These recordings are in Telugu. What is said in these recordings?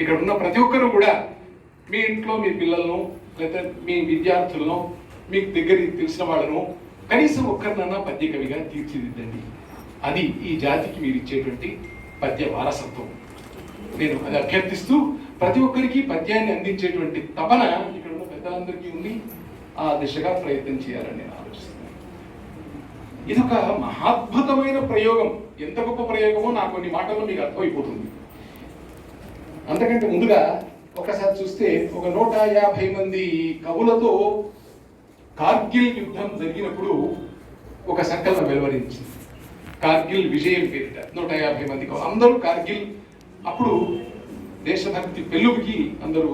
ఇక్కడ ఉన్న ప్రతి ఒక్కరు కూడా మీ ఇంట్లో మీ పిల్లలను లేదా మీ విద్యార్థులను మీకు దగ్గరికి తెలిసిన వాళ్ళను కనీసం ఒక్కరినన్నా పద్య కవిగా తీర్చిదిద్దండి. అది ఈ జాతికి మీరు ఇచ్చేటువంటి పద్య వారసత్వం. నేను అది అభ్యర్థిస్తూ ప్రతి ఒక్కరికి పద్యాన్ని అందించేటువంటి తపన ఇక్కడ ఉన్న పెద్దలందరికీ ఉంది. ఆ దిశగా ప్రయత్నం చేయాలని నేను ఆలోచిస్తున్నాను. ఇది ఒక మహాద్భుతమైన ప్రయోగం. ఎంత గొప్ప ప్రయోగమో నాకు కొన్ని మాటల్లో మీకు అర్థమైపోతుంది. అంతకంటే ముందుగా ఒకసారి చూస్తే ఒక 150 మంది కవులతో కార్గిల్ యుద్ధం జరిగినప్పుడు ఒక సంకలనం వెలువరించింది. కార్గిల్ విజయం పేరిట 150 మంది కవులు అందరూ కార్గిల్ అప్పుడు దేశభక్తి పెళ్ళుకి అందరూ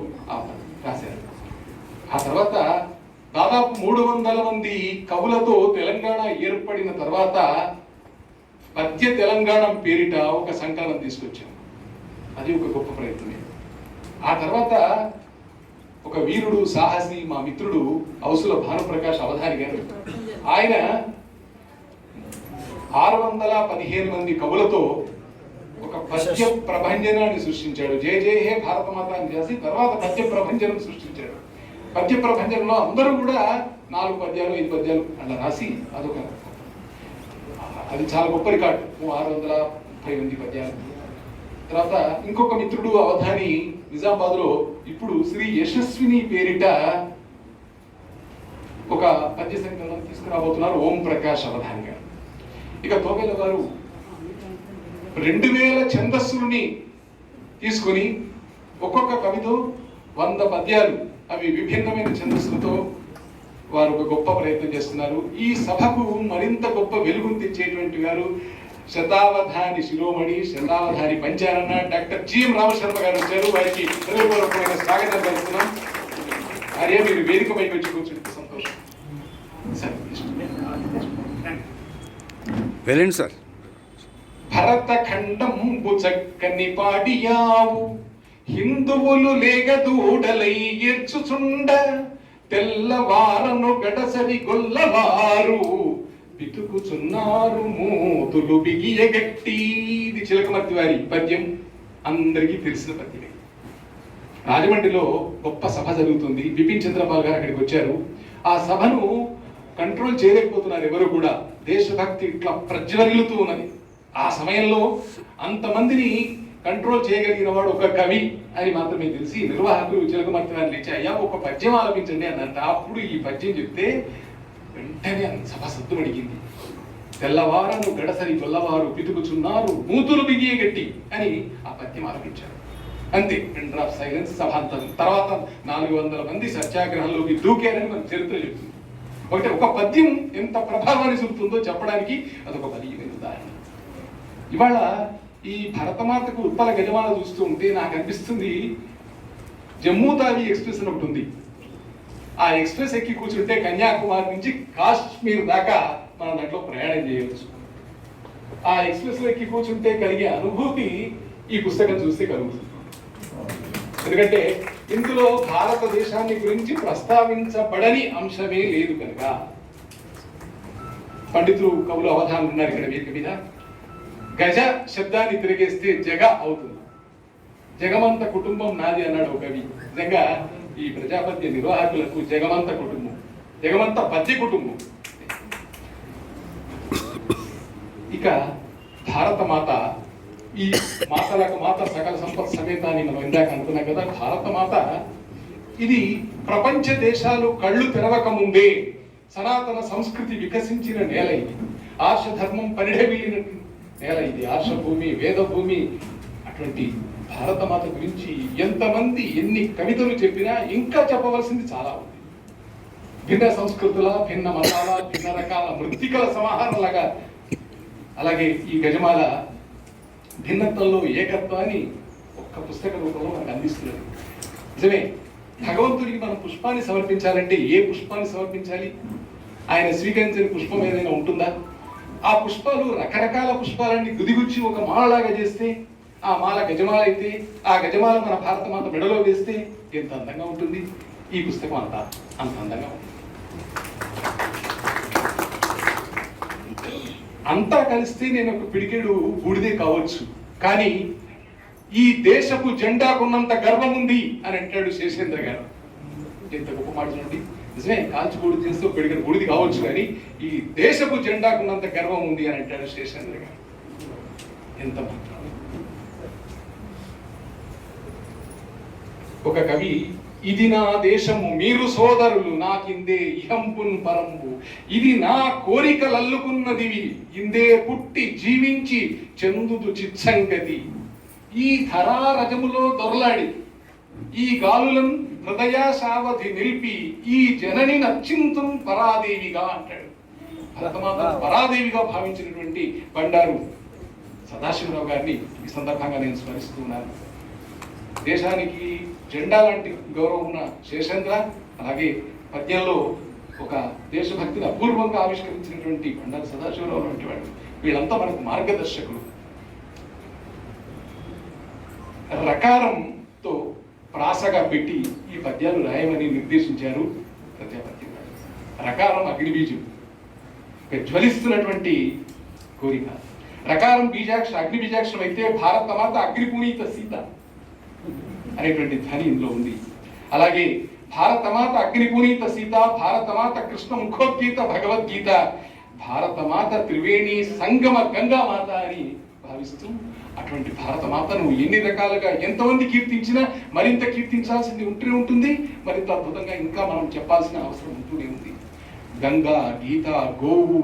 రాశారు. ఆ తర్వాత దాదాపు 300 మంది కవులతో తెలంగాణ ఏర్పడిన తర్వాత పద్య తెలంగాణ పేరిట ఒక సంకలనం తీసుకొచ్చాం. అది ఒక గొప్ప ప్రయత్నమే. ఆ తర్వాత ఒక వీరుడు సాహసి మా మిత్రుడు ఔసుల భానుప్రకాష్ అవధాని గారు, ఆయన 615 మంది కవులతో ఒక పద్య ప్రభంజనాన్ని సృష్టించాడు. జయ జయ హే భారత మాత అని చేసి తర్వాత పద్య ప్రభంజనం సృష్టించాడు. పద్య ప్రభంజనంలో అందరూ కూడా 4 పద్యాలు 5 పద్యాలు అట్లా రాసి అది చాలా గొప్ప రికార్డు. 630 మంది పద్యాలు. తర్వాత ఇంకొక మిత్రుడు అవధాని నిజామాబాద్ లో ఇప్పుడు శ్రీ యశస్విని పేరిట ఒక పద్య సంకలనం తీసుకురాబోతున్నారు, ఓం ప్రకాష్ అవధాని గారు. ఇక తోబేల గారు 2000 ఛందస్సులని తీసుకొని ఒక్కొక్క కవితో 100 పద్యాలు, అవి విభిన్నమైన ఛందస్సులతో వారు ఒక గొప్ప ప్రయత్నం చేస్తున్నారు. ఈ సభకు మరింత గొప్ప వెలుగును తెచ్చేటువంటి వారు శతావధాని శిరోమణి, శతావధాని పంచారన్న డాక్టర్ జిఎం రామశర్మ గారు వచ్చారు. వారికి హృదయపూర్వకమైన స్వాగతం పలుకుతున్నాం. అరే మీరు వేదికపైకి వచ్చి కూర్చుంటే సంతోషం. వెళ్ళండి సార్. భరత ఖండంబు చక్కని పాడియావు, హిందువులు లేగదూడలై ఎర్చుచుండ, తెల్లవారను గడసరి గొల్లవారు పితుకుచున్నారు మూతులు బిగియగట్టి. ఇది చిలకమర్తి వారి పద్యం, అందరికీ తెలిసిన పద్యమే. రాజమండ్రిలో గొప్ప సభ జరుగుతుంది. బిపిన్ చంద్రపాల్ గారు అక్కడికి వచ్చారు. ఆ సభను కంట్రోల్ చేయలేకపోతున్నారు ఎవరు కూడా. దేశభక్తి ఇట్లా ప్రజ్వరిల్లుతూ ఉన్నది. ఆ సమయంలో అంతమందిని కంట్రోల్ చేయగలిగిన వాడు ఒక కవి అని మాత్రమే తెలిసి నిర్వాహకులు చిలకమర్తి వారిని లేచి, అయ్యా ఒక పద్యం ఆలపించండి అన్నట్టు. అప్పుడు ఈ పద్యం చెప్తే వెంటనే సభ సద్దుమడిగింది. తెల్లవారను గడసరి గొల్లవారు పితుకుచున్నారు మూతులు బిగియే గట్టి అని ఆ పద్యం ఆలపించారు. అంతే, ఎండర్ ఆఫ్ సైలెన్స్. సభాంతం తర్వాత 400 మంది సత్యాగ్రహంలోకి దూకారని మన చరిత్ర చెప్తుంది. ఒక పద్యం ఎంత ప్రభావాన్ని చూపుతుందో చెప్పడానికి అదొక బలీయమైన ఉదాహరణ. ఇవాళ ఈ భరతమాతకు ఉత్పల గజమాల చూస్తూ ఉంటే నాకు అనిపిస్తుంది, జమ్మూ తావి ఎక్స్ప్రెస్ అని ఒకటి ఉంది. ఆ ఎక్స్ప్రెస్ ఎక్కి కూర్చుంటే కన్యాకుమారి నుంచి కాశ్మీర్ దాకా మనం దాంట్లో ప్రయాణం చేయవచ్చు. ఆ ఎక్స్ప్రెస్ లో ఎక్కి కూర్చుంటే కలిగే అనుభూతి ఈ పుస్తకం చూస్తే కలుగుతుంది. ఎందుకంటే ఇందులో భారతదేశాన్ని గురించి ప్రస్తావించబడని అంశమే లేదు కనుక. పండితులు కవులు అవధానులు ఉన్నారు ఇక్కడ వేదిక మీద. గజ శబ్దాన్ని తిరిగేస్తే జగ అవుతుంది. జగమంత కుటుంబం నాది అన్నాడు ఒక కవి. నిజంగా ఈ ప్రజాపద్య నిర్వాహకులకు జగమంత కుటుంబం, జగమంత పద్య కుటుంబం. ఇక భారత మాత, ఈ మాతలకు మాత సకల సంపత్ సమేతాన్ని మనం ఇందాక అనుకున్నాం కదా. భారత మాత ఇది ప్రపంచ దేశాలు కళ్ళు తెరవక ముందే సనాతన సంస్కృతి వికసించిన నేల ఇది. ఆర్షధర్మం పరిఢవిల్లిన నేల ఇది. ఆర్షభూమి, వేదభూమి. అటువంటి భారతమాత గురించి ఎంతమంది ఎన్ని కవితలు చెప్పినా ఇంకా చెప్పవలసింది చాలా ఉంది. భిన్న సంస్కృతుల, భిన్న మతాల, భిన్న రకాల మృత్తికల సమాహారంలాగా అలాగే ఈ గజమాల భిన్నత్వంలో ఏకత్వాన్ని ఒక్క పుస్తక రూపంలో మనకు అందిస్తున్నది. నిజమే, భగవంతుడికి మనం పుష్పాన్ని సమర్పించాలంటే ఏ పుష్పాన్ని సమర్పించాలి? ఆయన స్వీకరించిన పుష్పం ఏదైనా ఉంటుందా? ఆ పుష్పాలు రకరకాల పుష్పాలన్నీ గుదిగుచ్చి ఒక మాలలాగా చేస్తే, ఆ మాల గజమాల అయితే, ఆ గజమాల మన భారతమాత మెడలో వేస్తే ఎంత అందంగా ఉంటుంది. ఈ పుస్తకం అంత అందంగా ఉంటుంది. అంతా కలిస్తే నేను ఒక పిడికెడు బూడిదే కావచ్చు, కానీ ఈ దేశపు జెండాకున్నంత గర్వం ఉంది అని అంటాడు శేషేంద్ర గారు. ఎంత గొప్ప మాట చూడండి. నిజమే, కాల్చిగూడి చేస్తూ పెడిగిన గుడిది కావచ్చు, కానీ ఈ దేశపు జెండాకున్నంత గర్వం ఉంది అని అంటాడు శేషేంద్ర గారు. ఎంత మాత్రం. ఒక కవి, ఇది నా దేశము మీరు సోదరులు నాకిందే ఇహంపున్ పరంబు, ఇది నా కోరికలల్లుకున్నదివి ఇందే పుట్టి జీవించి చెందుదు చిత్సంగతి, ఈ ధరారజములో దొరలాడి ఈ గాలులను హృదయాశావధి నిలిపి ఈ జనని నచ్చింతుం పరాదేవిగా అంటాడు. భరతమాత పరాదేవిగా భావించినటువంటి బండారు సదాశివరావు గారిని ఈ సందర్భంగా నేను స్మరిస్తున్నాను. దేశానికి జెండా లాంటి గౌరవం ఉన్న శేషేంద్ర, అలాగే పద్యంలో ఒక దేశభక్తిని అపూర్వంగా ఆవిష్కరించినటువంటి బండారు సదాశివరావు లాంటి వాడు, వీళ్ళంతా మనకు మార్గదర్శకులు. రకారంతో ప్రాసగా పెట్టి ఈ పద్యాలు రాయమని నిర్దేశించారు ప్రజాపతి గారు. రకారం అగ్నిబీజం, జ్వలిస్తున్నటువంటి కోరిక. రకారం అగ్ని బీజాక్షరం అయితే భారతమాత అగ్నిపునీత సీత అనేటువంటి ధ్వని ఇందులో ఉంది. అలాగే భారతమాత అగ్నిపునీత సీత, భారతమాత కృష్ణ ముఖోద్గీత భగవద్గీత, భారతమాత త్రివేణి సంగమ గంగామాత అని భావిస్తూ అటువంటి భారతమాతను ఎన్ని రకాలుగా ఎంతమంది కీర్తించినా మరింత కీర్తించాల్సింది ఉంటూనే ఉంటుంది, మరింత అద్భుతంగా ఇంకా మనం చెప్పాల్సిన అవసరం ఉంటూనే ఉంది. గంగా, గీత, గోవు,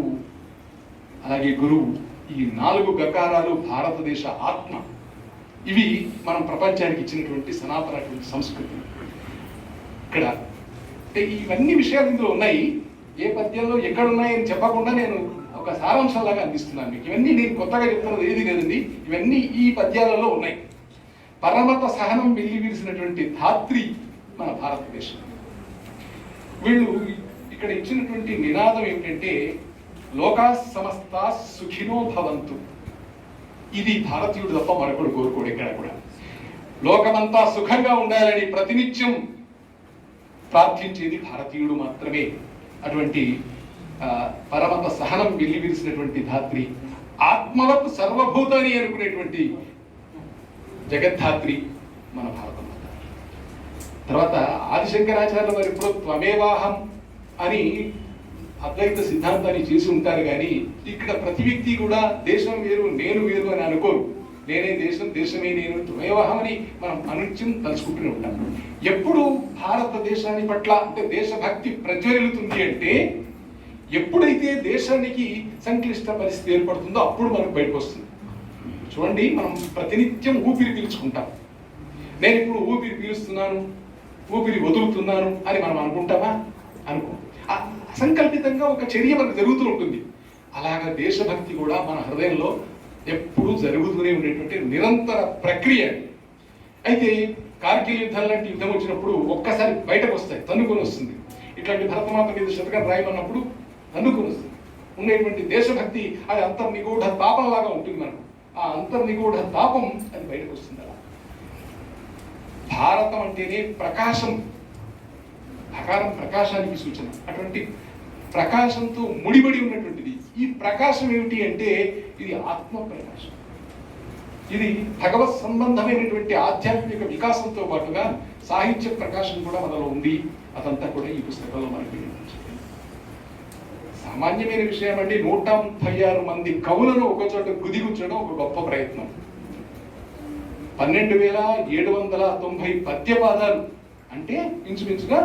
అలాగే గురువు, ఈ 4 గకారాలు భారతదేశ ఆత్మ. ఇవి మనం ప్రపంచానికి ఇచ్చినటువంటి సనాతనటువంటి సంస్కృతి. ఇక్కడ అంటే ఇవన్నీ విషయాలు ఇందులో ఉన్నాయి. ఏ పద్యంలో ఎక్కడ ఉన్నాయని చెప్పకుండా నేను ఒక సారాంశంలాగా అందిస్తున్నాను మీకు. ఇవన్నీ నేను కొత్తగా చెప్తున్నది ఏది లేదండి, ఇవన్నీ ఈ పద్యాలలో ఉన్నాయి. పరమత సహనం వెళ్ళి విరిసినటువంటి ధాత్రి మన భారతదేశం. వీళ్ళు ఇక్కడ ఇచ్చినటువంటి నినాదం ఏమిటంటే లోకా సమస్త సుఖినో భవంతు. ఇది భారతీయుడు తప్ప మరొకడు కోరుకోడు ఎక్కడ కూడా. లోకమంతా సుఖంగా ఉండాలని ప్రతినిత్యం ప్రార్థించేది భారతీయుడు మాత్రమే. అటువంటి పరమత సహనం వెల్లివిరిసినటువంటి ధాత్రి, ఆత్మవత్ సర్వభూతాన్ని అనుకునేటువంటి జగద్ధాత్రి మన భారతమాత. తర్వాత ఆదిశంకరాచార్య వారి ఇప్పుడు త్వమేవాహం అని అద్వైత సిద్ధాంతాన్ని చేసి ఉంటారు, కానీ ఇక్కడ ప్రతి వ్యక్తి కూడా దేశం వేరు నేను వేరు అని అనుకోరు. నేనే దేశం, దేశమే నేను, త్వమేవాహం అని మనం అనుత్యం తలుచుకుంటూనే ఉంటాం. ఎప్పుడు భారతదేశాన్ని పట్ల అంటే దేశభక్తి ప్రజ్వరిల్లుతుంది అంటే ఎప్పుడైతే దేశానికి సంక్లిష్ట పరిస్థితి ఏర్పడుతుందో అప్పుడు మనకు బయటకు వస్తుంది. చూడండి, మనం ప్రతినిత్యం ఊపిరి పీల్చుకుంటాం. నేను ఇప్పుడు ఊపిరి పీలుస్తున్నాను, ఊపిరి వదులుతున్నాను అని మనం అనుకుంటామా? అనుకో. అసంకల్పితంగా ఒక చర్య మనకు జరుగుతూ ఉంటుంది. అలాగా దేశభక్తి కూడా మన హృదయంలో ఎప్పుడూ జరుగుతూనే ఉండేటువంటి నిరంతర ప్రక్రియ. అయితే కార్గిల్ యుద్ధం లాంటి యుద్ధం వచ్చినప్పుడు ఒక్కసారి బయటకు వస్తాయి, తన్నుకొని వస్తుంది. ఇట్లాంటి భరతమాత మీద శతకం రాయమన్నప్పుడు తన్నుకొని వస్తుంది. ఉండేటువంటి దేశభక్తి అది అంతర్నిగూఢ తాపంలాగా ఉంటుంది మనకు. ఆ అంతర్నిగూఢ తాపం అది బయటకు వస్తుంది. అలా భారతం అంటేనే ప్రకాశం. ప్రకారం ప్రకాశానికి సూచన. అటువంటి ప్రకాశంతో ముడిపడి ఉన్నటువంటిది. ఈ ప్రకాశం ఏమిటి అంటే ఇది ఆత్మ ప్రకాశం. ఇది భగవత్ సంబంధమైనటువంటి ఆధ్యాత్మిక వికాసంతో పాటుగా సాహిత్య ప్రకాశం కూడా మనలో ఉంది. అదంతా కూడా ఈ పుస్తకంలో మనకి సామాన్యమైన విషయం అండి. 136 మంది కవులను ఒకచోట గుదిగుచ్చడం ఒక గొప్ప ప్రయత్నం. 12,790 పద్యపాదాలు అంటే ఇంచుమించుగా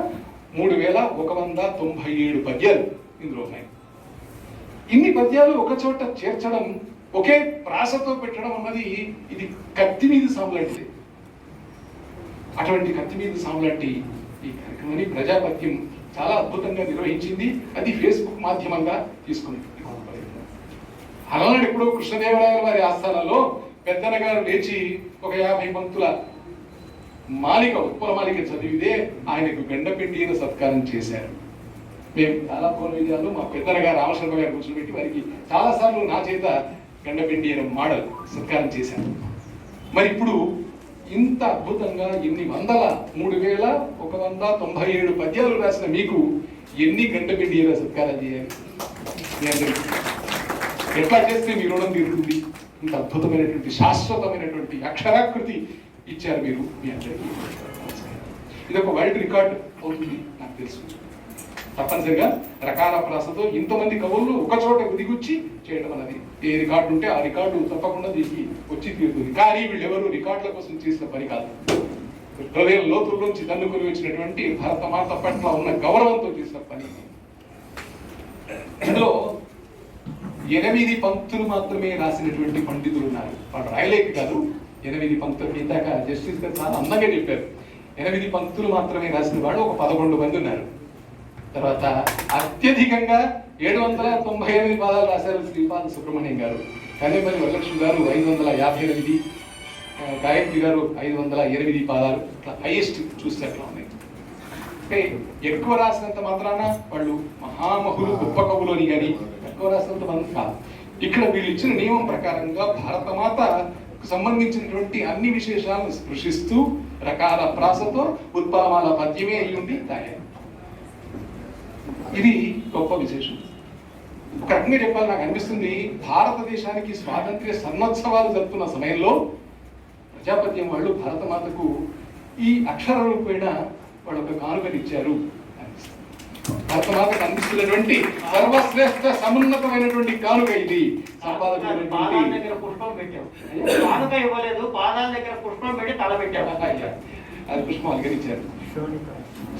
3,197 పద్యాలు ఇందులో ఉన్నాయి. ఇన్ని పద్యాలు ఒక చోట చేర్చడం, ఒకే ప్రాసతో పెట్టడం అన్నది ఇది కత్తి మీద సాములాంటిది. అటువంటి కత్తి మీద సాములాంటి ఈ కార్యక్రమాన్ని ప్రజాపత్యం చాలా అద్భుతంగా నిర్వహించింది. అది ఫేస్బుక్ మాధ్యమంగా తీసుకుంది. అలాంటి ఇప్పుడు కృష్ణదేవరాయల వారి ఆస్థానంలో పెద్దన గారు లేచి ఒక 50 పంక్తుల మాలిక, ఉత్పల మాలిక చదివితే ఆయనకు గండపిండిన సత్కారం చేశారు. మేము చాలా విజయాలు మా పెద్దన గారు రామశర్మ గారు కూర్చోబెట్టి వారికి చాలాసార్లు నా చేత గండపిండిన మోడల్ సత్కారం చేశాను. మరి ఇప్పుడు ఇంత అద్భుతంగా ఎన్ని వందల 3,197 పద్యాలు రాసిన మీకు ఎన్ని గండపిండిన సత్కారం చేయాలి? ఎట్లా చేస్తే మీ రుణం తీరుతుంది? ఇంత అద్భుతమైనటువంటి శాశ్వతమైనటువంటి అక్షరాకృతి ఇచ్చారు మీరు మీ అందరికీ. ఇది ఒక వరల్డ్ రికార్డ్ అవుతుంది నాకు తెలుసు. తప్పనిసరిగా రకాల ప్రాసతో ఇంతమంది కవులు ఒక చోట ఉదిగుచ్చి చేయడం అన్నది ఏ రికార్డు ఉంటే ఆ రికార్డు తప్పకుండా దీనికి వచ్చి తీరుతుంది. కానీ వీళ్ళెవరు రికార్డుల కోసం చేసిన పని కాదు, హృదయ లోతుల్లోంచి తన్నుకొని వచ్చినటువంటి భారతమాత పట్ల ఉన్న గౌరవంతో చేసిన పని. ఇందులో 8 పంక్తులు మాత్రమే రాసినటువంటి పండితులు ఉన్నారు. వాళ్ళు రాయలేక కాదు, 8 పంక్తులు. ఇందాక జస్టిస్ గారు చాలా అందంగా చెప్పారు. 8 పంక్తులు మాత్రమే రాసిన వాళ్ళు ఒక 11 మంది ఉన్నారు. తర్వాత అత్యధికంగా 798 పాదాలు రాశారు శ్రీపాద సుబ్రహ్మణ్యం గారు. కనేపల్లి వరలక్ష్మి గారు 558, గాయత్రి గారు 508 పాదాలు. ఇట్లా హైయెస్ట్ చూస్తే అట్లా ఉన్నాయి. అంటే ఎక్కువ రాసినంత మాత్రాన వాళ్ళు మహామహులు గొప్ప కవులు అని కానీ ఎక్కువ రాసినంత మంది కాదు. ఇక్కడ వీళ్ళు ఇచ్చిన నియమం ప్రకారంగా భారతమాతకు సంబంధించినటువంటి అన్ని విశేషాలను స్పృశిస్తూ రకాల ప్రాసతో ఉత్పలమాల పద్యమే అయి ఉండి తయారు. ఇది గొప్ప విశేషం. ఒక రకంగా చెప్పాలి, నాకు అనిపిస్తుంది భారతదేశానికి స్వాతంత్ర్య సన్నోత్సవాలు జరుపుతున్న సమయంలో ప్రజాపత్యం వాళ్ళు భారతమాతకు ఈ అక్షర రూపేణ వాళ్ళు ఒక కానుకనిచ్చారు. భారతమాతకు అందిస్తున్నటువంటి సర్వశ్రేష్ఠ సమున్నతమైనటువంటి కానుక ఇది. అది పుష్పం అలంకరించారు.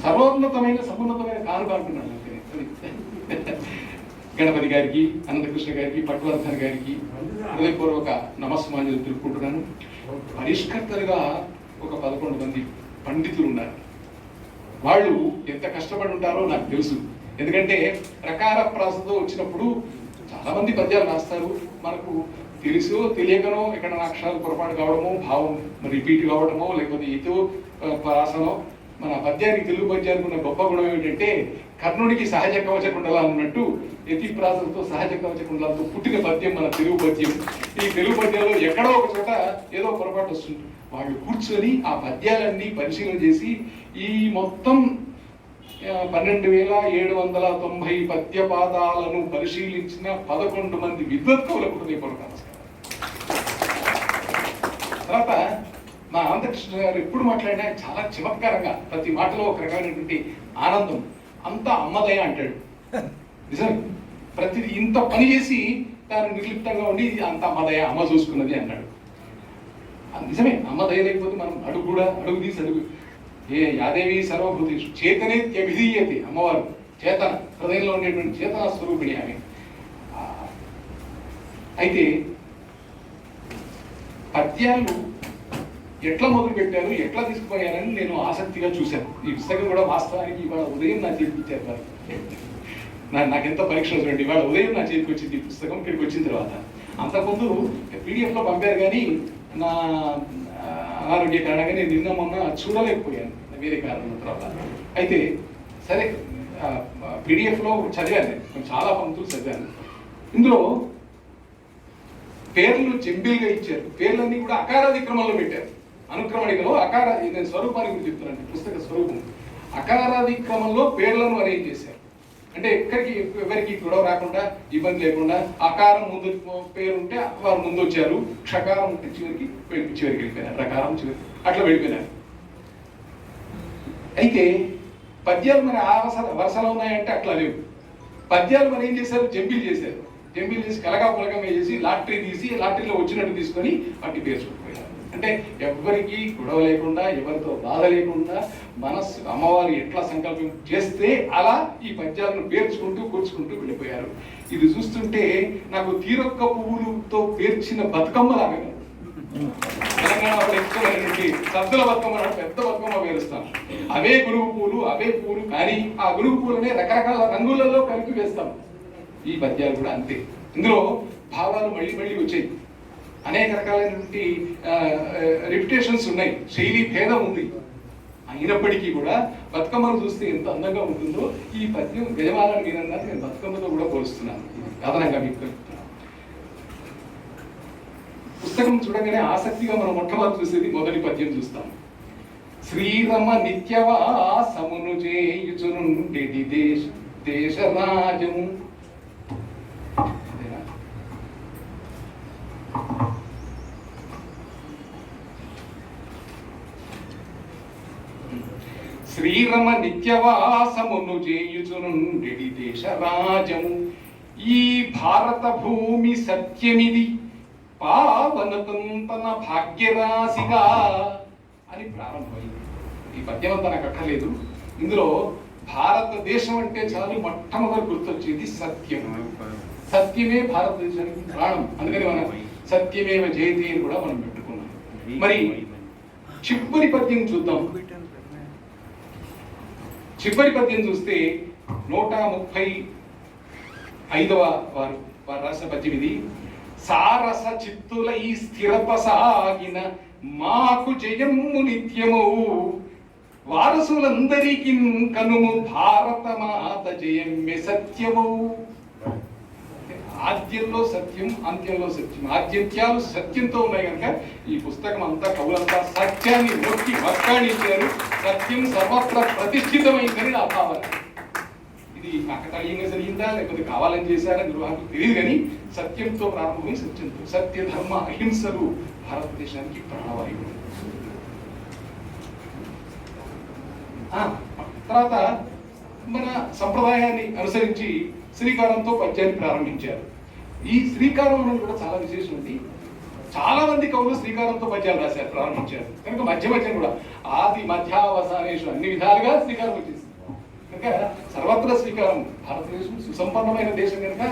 సర్వోన్నతమైన సమున్నతమైన కానుక అంటున్నాడు. గణపతి గారికి, అనంతకృష్ణ గారికి, పట్వర్ధన్ గారికి హృదయపూర్వక నమస్మాంజలు తెలుపుకుంటున్నాను. పరిష్కర్తలుగా ఒక 11 మంది పండితులు ఉన్నారు. వాళ్ళు ఎంత కష్టపడి ఉంటారో నాకు తెలుసు. ఎందుకంటే రకాల ప్రాసతో వచ్చినప్పుడు చాలా మంది పద్యాలు రాస్తారు. మనకు తెలుసో తెలియకనో ఎక్కడ అక్షరాలు పొరపాటు కావడమో, భావం రిపీట్ కావడమో, లేకపోతే ఇతో ప్రాసనో. మన పద్యానికి, తెలుగు పద్యానికి ఉన్న గొప్ప గుణం ఏమిటంటే కర్ణుడికి సహజ కవచ కుండలా అన్నట్టు యతి ప్రాసలతో సహజ కవచ కుండలతో పుట్టిన పద్యం మన తెలుగు పద్యం. ఈ తెలుగు పద్యంలో ఎక్కడో ఒక చోట ఏదో పొరపాటు వస్తుంది. వాళ్ళు కూర్చొని ఆ పద్యాలన్నీ పరిశీలన చేసి ఈ మొత్తం 12,790 పద్యపాదాలను పరిశీలించిన 11 మంది విద్వత్కవులకు హృదయపూర్వక తర్వాత మా ఆంధ్రకృష్ణ గారు ఎప్పుడు మాట్లాడినా చాలా చమత్కారంగా ప్రతి మాటలో ఒక రకమైనటువంటి ఆనందం. అంతా అమ్మదయ అంటాడు. నిజం, ప్రతిది ఇంత పని చేసి తాను నిర్లిప్తంగా ఉండి అంత అమ్మదయ, అమ్మ చూసుకున్నది అన్నాడు. నిజమే, అమ్మదయ లేకపోతే మనం అడుగు తీసి అడుగు ఏ యాదేవి సర్వభూతేషు చేతనే త్యభిధీయతే. అమ్మవారు చేతన, హృదయంలో ఉండేటువంటి చేతన స్వరూపిణి ఆమె. అయితే పద్యాలు ఎట్లా మొదలు పెట్టారు, ఎట్లా తీసుకుపోయారని నేను ఆసక్తిగా చూశాను. ఈ పుస్తకం కూడా వాస్తవానికి ఇవాళ ఉదయం నా చేతికి ఇచ్చారు. నాకెంత పరీక్ష చూడండి, ఇవాళ ఉదయం నా చేతికి వచ్చింది ఈ పుస్తకం. ఇక్కడికి వచ్చిన తర్వాత అంతకుముందు పీడిఎఫ్లో పంపారు, కానీ నా అనారోగ్య కారణంగా నేను నిన్న మొన్న చూడలేకపోయాను వేరే కారణం తర్వాత. అయితే సరే పీడిఎఫ్లో చదివాను, నేను చాలా పంక్తులు చదివాను. ఇందులో పేర్లు జంబిల్గా ఇచ్చారు. పేర్లన్నీ కూడా అకారాది క్రమంలో పెట్టారు. అనుక్రమణికలో నేను స్వరూపాన్ని గురించి చెప్తున్నాను, పుస్తక స్వరూపం. అకారాది క్రమంలో పేర్లను అరేంజ్ చేశారు. అంటే ఎవరికి గొడవ రాకుండా, ఇబ్బంది లేకుండా అకారం ముందు పేరు ఉంటే వారు ముందు వచ్చారు, క్షకారం ఉంటే చివరికి వెళ్ళిపోయినారు, రకారం చివరికి అట్లా వెళ్ళిపోయినారు. అయితే పద్యాలు మరి వరుసలో ఉన్నాయంటే అట్లా లేవు. పద్యాలు మరి ఏం చేశారు, జంబిల్ చేశారు. జంబిల్ చేసి కలగా పులగమే చేసి లాటరీ తీసి లాటరీలో వచ్చినట్టు తీసుకొని వాటిని పేర్చుకుపోయారు. అంటే ఎవరికి గొడవ లేకుండా, ఎవరితో బాధ లేకుండా మనస్సు అమ్మవారు ఎట్లా సంకల్పం చేస్తే అలా ఈ పద్యాలను పేర్చుకుంటూ కూర్చుకుంటూ వెళ్ళిపోయారు. ఇది చూస్తుంటే నాకు తీరొక్క పువ్వులతో పేర్చిన బతుకమ్మ లాగా, తెలంగాణ ఎక్కువైనటువంటి సద్దుల బతుకమ్మ, పెద్ద బతుకమ్మ పేరుస్తాం. అవే గురుగు పూలు, అవే పూలు, కానీ ఆ గురుగు పూలనే రకరకాల రంగులలో కలిపి వేస్తాం. ఈ పద్యాలు కూడా అంతే. ఇందులో భావాలు మళ్ళీ మళ్ళీ వచ్చాయి. అనేక రకాలైనటువంటి రిపిటేషన్స్ ఉన్నాయి, శైలి భేదం ఉంది. అయినప్పటికీ కూడా బతుకమ్మను చూస్తే ఎంత అందంగా ఉంటుందో ఈ పద్యం గజమాలను మీరన్నా నేను బతుకమ్మతో కూడా పోలుస్తున్నాను. అదనంగా మీకు పుస్తకం చూడగానే ఆసక్తిగా మనం మొట్టమొదటి చూసేది మొదటి పద్యం చూస్తాం. శ్రీరమ నిత్యవాసమును చేయుచునుండెడి దేశరాజము. శ్రీరమ నిత్యవాసమును చేయుచునుండెడి దేశరాజము ఈ భారత భూమి సత్యమిది పావనతంతన భాగ్యరాశిగా అని ప్రారంభమైంది. ఈ పద్యం అంతా నాకు అక్కర్లేదు. ఇందులో భారతదేశం అంటే చాలు మొట్టమొదటి గుర్తొచ్చేది సత్యం. సత్యమే భారతదేశానికి ప్రాణం. అందుకని మనం సత్యమేవ జయతే అని కూడా మనం పెట్టుకున్నాం. మరి చివరి పద్యం చూద్దాం. చివరి పద్యం చూస్తే 135వ వారు రాసిన పద్యం ఇది. సారస చిత్తులై స్థిరపసాగిన మాకు జయము నిత్యము వారసులందరికీ కనుము భారత మాత జయమ్మె సత్యము. ఆద్యంలో సత్యం, అంత్యంలో సత్యం, ఆద్యంత్యాలు సత్యంతో ఉన్నాయి కనుక ఈ పుస్తకం అంతా కవులంతా సత్యాన్ని నొక్కి వక్కాణించారు. సత్యం సర్వత్ర ప్రతిష్ఠితమైందని నా భావన. ఇది కాకతాళీయంగా జరిగిందా లేకపోతే కావాలని చేశారా నిర్వాహకులు తెలియదు, కానీ సత్యంతో ప్రారంభమై సత్యంతో సత్య ధర్మ అహింసలు భారతదేశానికి ప్రాణవాయువు. తర్వాత మన సంప్రదాయాన్ని అనుసరించి శ్రీకారంతో పద్యాన్ని ప్రారంభించారు. ఈ శ్రీకారం అనేది కూడా చాలా విశేషం ఉంది. చాలా మంది కవులు శ్రీకారంతో పద్యాలు రాశారు, ప్రారంభించారు. కనుక మధ్య మధ్య కూడా ఆది మధ్యావసానేషు అన్ని విధాలుగా శ్రీకారం వచ్చేసింది. కనుక సర్వత్ర శ్రీకారం. భారతదేశం సుసంపన్నమైన దేశం కనుక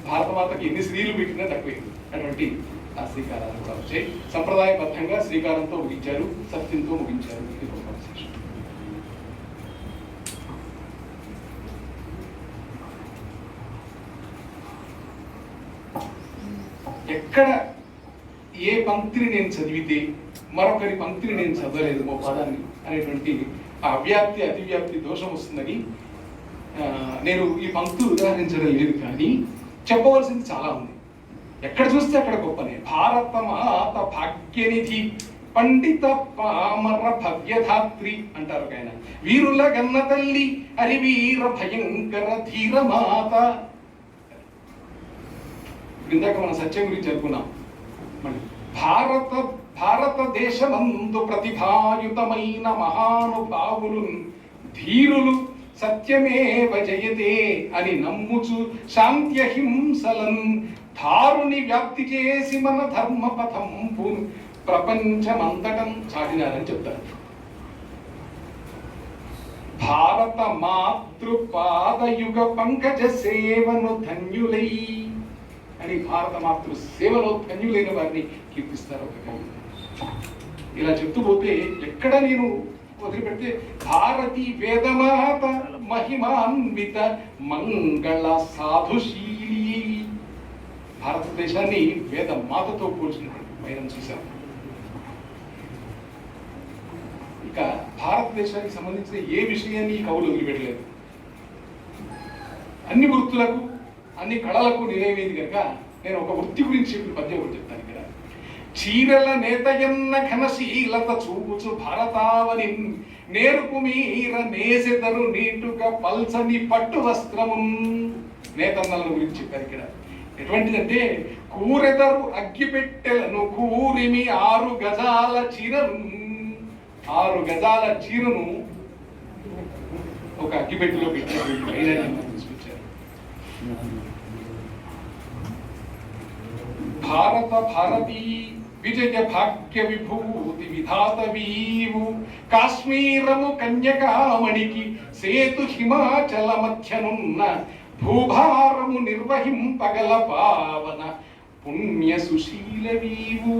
భారతమాతకి ఎన్ని శ్రీలు పెట్టినా తక్కువే. అటువంటి ఆ శ్రీకారాలు కూడా వచ్చాయి. సంప్రదాయబద్ధంగా శ్రీకారంతో ముగించారు, సత్యంతో ముగించారు. ఇది గొప్ప విశేషం. ఎక్కడ ఏ పంక్తిని నేను చదివితే మరొకరి పంక్తిని నేను చదవలేదు ఓ పదాన్ని అనేటువంటి ఆ అవ్యాప్తి అతివ్యాప్తి దోషం వస్తుందని నేను ఈ పంక్తులు ఉదాహరించడం లేదు, కానీ చెప్పవలసింది చాలా ఉంది. ఎక్కడ చూస్తే అక్కడ గొప్పనే. భారత మాత భాగ్యనిధి పండిత పామర భవ్యధాత్రి అంటారు ఆయన. వీరుల గన్న తల్లి హరివీర భయంకర ధీరమాత. ఇందాక మన సత్యం గురించి అనుకున్నాం. మళ్ళీ భారతదేశమందు ప్రతిభాయుతమైన మహానుభావులు ధీరులు సత్యమేవ జయతే అని నమ్ముచు శాంత్యహింసలను ధారుని వ్యాప్తి చేసి మన ధర్మపథంపు ప్రపంచమంతటం చాటినారని చెప్తారు. భారత మాతృపాదయుగ పంకజ సేవను ధన్యులై అని భారత మాతృ సేవలో ధన్యులైన వారిని కీర్తిస్తారు ఒక కవి. ఇలా చెప్తూ పోతే ఎక్కడ నేను వదిలిపెడితే భారతీ వేదమాత మహిమాన్విత మంగళ సాధుశీలి. భారతదేశాన్ని వేద మాతతో పోల్చినటువంటి వైరం చూశాం. ఇక భారతదేశానికి సంబంధించిన ఏ విషయాన్ని కవులు వదిలిపెట్టలేదు. అన్ని వృత్తులకు అన్ని కళలకు నిలయమైంది కనుక నేను ఒక వృత్తి గురించి చెప్పిన పద్యం ఒకటి చెప్తాను ఇక్కడ. చీరల నేతయన్న ఘనశీలత చూపుచు భారతావని నేర్పు మీర నేసెదరు నీటుగా పల్సని పట్టు వస్త్రము. నేతన్నల గురించి చెప్పారు ఇక్కడ. ఎటువంటిదంటే కూరెదరు అగ్గిపెట్టెలను కూరిమి 6 గజాల చీరను 6 గజాల చీరను ఒక అగ్గిపెట్టెలో పెట్టినటువంటి తీసుకొచ్చారు. భారతీ విజయ భాగ్య విభూతి విధాత వీవు కాశ్మీరము కన్యకామణికి సేతు హిమాచల మధ్యనున్న భూభారము నిర్వహింపగల పావన పుణ్య సుశీల వీవు.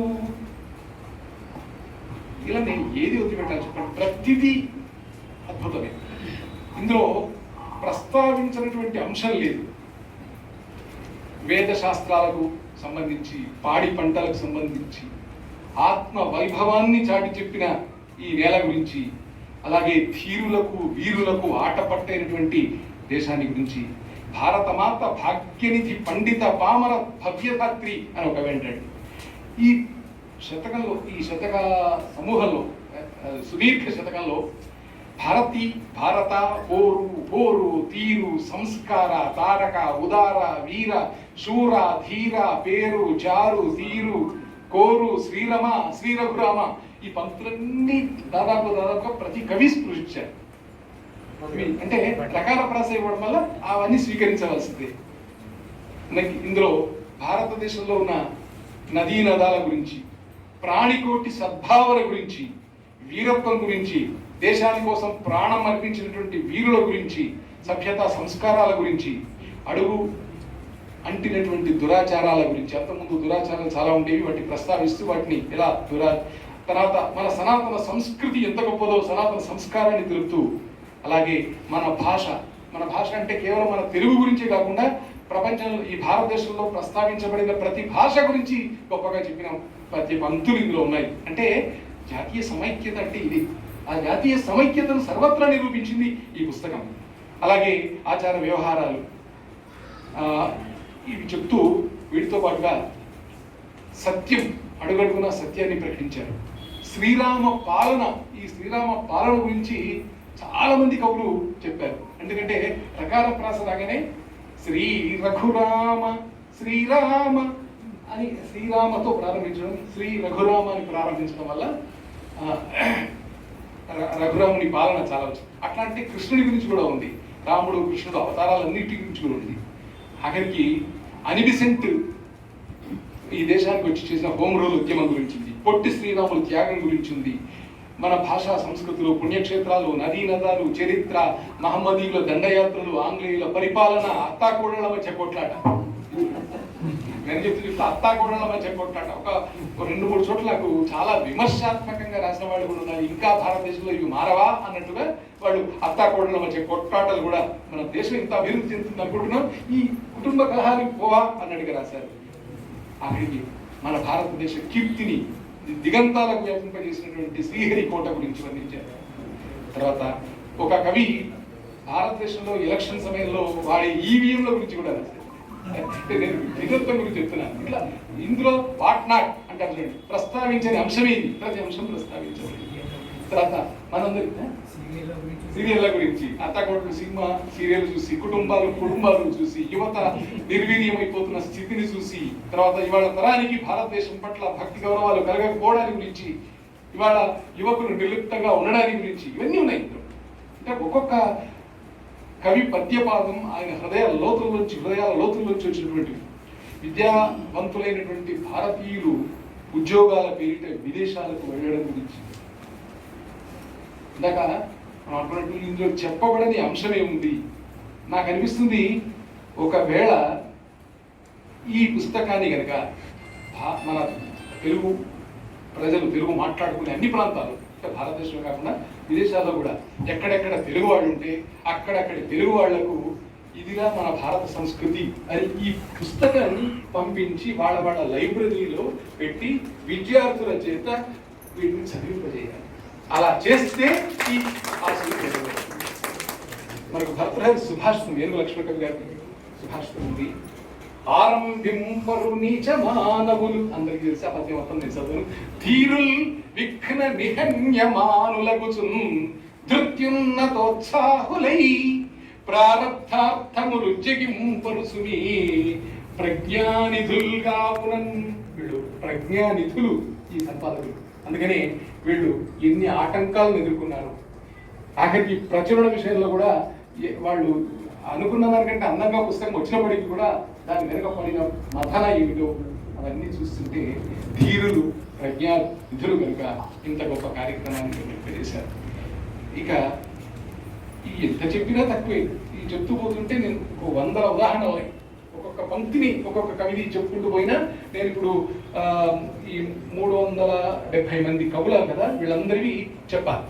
ఇలా నేను ఏది వదిలిపెట్టాలి చెప్పండి, ప్రతిదీ అద్భుతమే. ఇందులో ప్రస్తావించినటువంటి అంశం లేదు. వేద శాస్త్రాలకు సంబంధించి, పాడి పంటలకు సంబంధించి, ఆత్మ వైభవాన్ని చాటి చెప్పిన ఈ నేల గురించి, అలాగే ధీరులకు వీరులకు ఆటపట్టైనటువంటి దేశాన్ని గురించి, భారతమాత భాగ్యనిధి పండిత పామర భవ్యధాత్రి అని ఒక వెంటండి. ఈ శతకంలో, ఈ శతక సమూహంలో, సుదీర్ఘ శతకంలో భారత పోరు పోరు తీరు సంస్కార తారక ఉదార వీర శూర ధీర పేరు చారు తీరు కోరు శ్రీరమ శ్రీరఘురామ ఈ పంక్తులన్నీ దాదాపుగా ప్రతి కవి స్పృశించారు. అంటే ప్రకార ప్రాస ఇవ్వడం వల్ల అవన్నీ స్వీకరించవలసిందే. మనకి ఇందులో భారతదేశంలో ఉన్న నదీ నదాల గురించి, ప్రాణికోటి సద్భావన గురించి, వీరత్వం గురించి, దేశాని కోసం ప్రాణం అర్పించినటువంటి వీరుల గురించి, సభ్యతా సంస్కారాల గురించి, అడుగు అంటినటువంటి దురాచారాల గురించి, అంతకుముందు దురాచారాలు చాలా ఉండేవి, వాటిని ప్రస్తావిస్తూ వాటిని ఎలా తర్వాత మన సనాతన సంస్కృతి ఎంత గొప్పదో సనాతన సంస్కారాన్ని తెలుపుతూ, అలాగే మన భాష అంటే కేవలం మన తెలుగు గురించే కాకుండా ప్రపంచంలో ఈ భారతదేశంలో ప్రస్తావించబడిన ప్రతి భాష గురించి గొప్పగా చెప్పిన ప్రతి పంక్తులు ఇందులో ఉన్నాయి. అంటే జాతీయ సమైక్యత అంటే ఇది. ఆ జాతీయ సమైక్యతను సర్వత్రా నిరూపించింది ఈ పుస్తకం. అలాగే ఆచార వ్యవహారాలు ఇవి చెప్తూ వీటితో పాటుగా సత్యం, అడుగడుగున సత్యాన్ని ప్రకటించారు. శ్రీరామ పాలన, ఈ శ్రీరామ పాలన గురించి చాలా మంది కవులు చెప్పారు. ఎందుకంటే ప్రకార ప్రాస రాగానే శ్రీ రఘురామ శ్రీరామ అని శ్రీరామతో ప్రారంభించడం, శ్రీ రఘురామ అని ప్రారంభించడం వల్ల రఘురాముని పాలన చాలా వచ్చింది. అట్లాంటి కృష్ణుడి గురించి కూడా ఉంది. రాముడు కృష్ణుడు అవతారాలన్నిటి గురించి కూడా ఉంది. ఆఖరికి అనిబిసెంట్ ఈ దేశానికి వచ్చి చేసిన హోమ్ రూల్ ఉద్యమం గురించి ఉంది. పొట్టి శ్రీరాముల త్యాగం గురించి ఉంది. మన భాషా సంస్కృతులు, పుణ్యక్షేత్రాలు, నదీ నదాలు, చరిత్ర, మహమ్మదీయుల దండయాత్రలు, ఆంగ్లేయుల పరిపాలన, అత్తాకోడళ్ల మధ్య కొట్లాట. నేను చెప్తుంది అత్తాకోడళ్ల మధ్య కొట్లాట. ఒక 2-3 చోట్ల నాకు చాలా విమర్శాత్మకంగా రాసిన వాళ్ళు కూడా ఉన్నారు. ఇంకా భారతదేశంలో ఇవి మారవా అన్నట్టుగా వాళ్ళు అత్తాకోడళ్ల మధ్య కొట్లాటలు కూడా, మన దేశం ఇంత అభివృద్ధి చెందుతుంది అనుకుంటున్నాం, ఈ కుటుంబ కలహానికి పోవా అన్నట్టుగా రాశారు. అక్కడికి మన భారతదేశ కీర్తిని దిగంతాలకు వ్యాపింపజేసినటువంటి శ్రీహరికోట గురించి వర్ణించారు. తర్వాత ఒక కవి భారతదేశంలో ఎలక్షన్ సమయంలో వాడే ఈవీఎంల గురించి కూడా రాశారు. నేను విధత్వం గురించి చెప్తున్నాను. ఇట్లా ఇందులో వాట్ నాట్ అంటే ప్రస్తావించని అంశమే ఇది, ప్రతి అంశం ప్రస్తావించాలి. తర్వాత మనందరికీ సీరియళ్ళ గురించి, అత్తాకోడలు సినిమా సీరియల్ చూసి, కుటుంబాలు చూసి, యువత నిర్వీర్యమైపోతున్న స్థితిని చూసి, తర్వాత ఇవాళ తరానికి భారతదేశం పట్ల భక్తి గౌరవాలు కలగకపోవడానికి గురించి, ఇవాళ యువకులు నిర్లిప్తంగా ఉండడానికి గురించి, ఇవన్నీ ఉన్నాయి. అంటే ఒక్కొక్క కవి పద్యపాదం ఆయన హృదయాల లోతుల్లోంచి వచ్చినటువంటివి. విద్యావంతులైనటువంటి భారతీయులు ఉద్యోగాల పేరిట విదేశాలకు వెళ్ళడం గురించి, ఇందాక మనం అనుకున్నట్టు ఇందులో చెప్పబడని అంశమే ఉంది. నాకు అనిపిస్తుంది ఒకవేళ ఈ పుస్తకాన్ని కనుక మన తెలుగు ప్రజలు, తెలుగు మాట్లాడుకునే అన్ని ప్రాంతాలు, భారతదేశంలో కాకుండా విదేశాల్లో కూడా ఎక్కడెక్కడ తెలుగు వాళ్ళు ఉంటే అక్కడక్కడి తెలుగు వాళ్లకు ఇదిగా మన భారత సంస్కృతి అని ఈ పుస్తకాన్ని పంపించి వాళ్ళ లైబ్రరీలో పెట్టి విద్యార్థుల చేత వీటిని చదివింపజేయాలి. అలా చేస్తే ఈ ఆశలు మనకు భర్తృహరి సుభాషితం, ఏనుగు లక్ష్మణకవి గారి సుభాషితం ఉంది. ఆరంభింపరు నీచ మానవులు, అందరికీ తెలిసి ఆ పద్యం మొత్తం నేను చదువును. ధీరుల్ విఘ్న నిహన్యమానులగుచున్ ధృత్యున్నతోత్సాహులై ప్రారబ్ధార్థములు జగింపరుసుని ప్రజ్ఞానిధుల్గాపునన్. వీళ్ళు ప్రజ్ఞానిధులు ఈ సంపాదకులు. అందుకని వీళ్ళు ఎన్ని ఆటంకాలను ఎదుర్కొన్నారు. ఆఖరికి ప్రచురణ విషయంలో కూడా వాళ్ళు అనుకున్న దానికంటే అందంగా పుస్తకం వచ్చినప్పటికీ కూడా దాని వెనుక పడిన మథన ఏమిటో అవన్నీ చూస్తుంటే ధీరులు, ప్రజ్ఞానిధులు కనుక ఇంత గొప్ప కార్యక్రమాన్ని చేశారు. ఇక ఎంత చెప్పినా తక్కువే. ఈ చెప్తూ పోతుంటే నేను 100 ఉదాహరణలు, ఒక్కొక్క పంక్తిని ఒక్కొక్క కవిని చెప్పుకుంటూ పోయినా, నేను ఇప్పుడు ఈ 370 మంది కవులు కదా, వీళ్ళందరివి చెప్పాలి,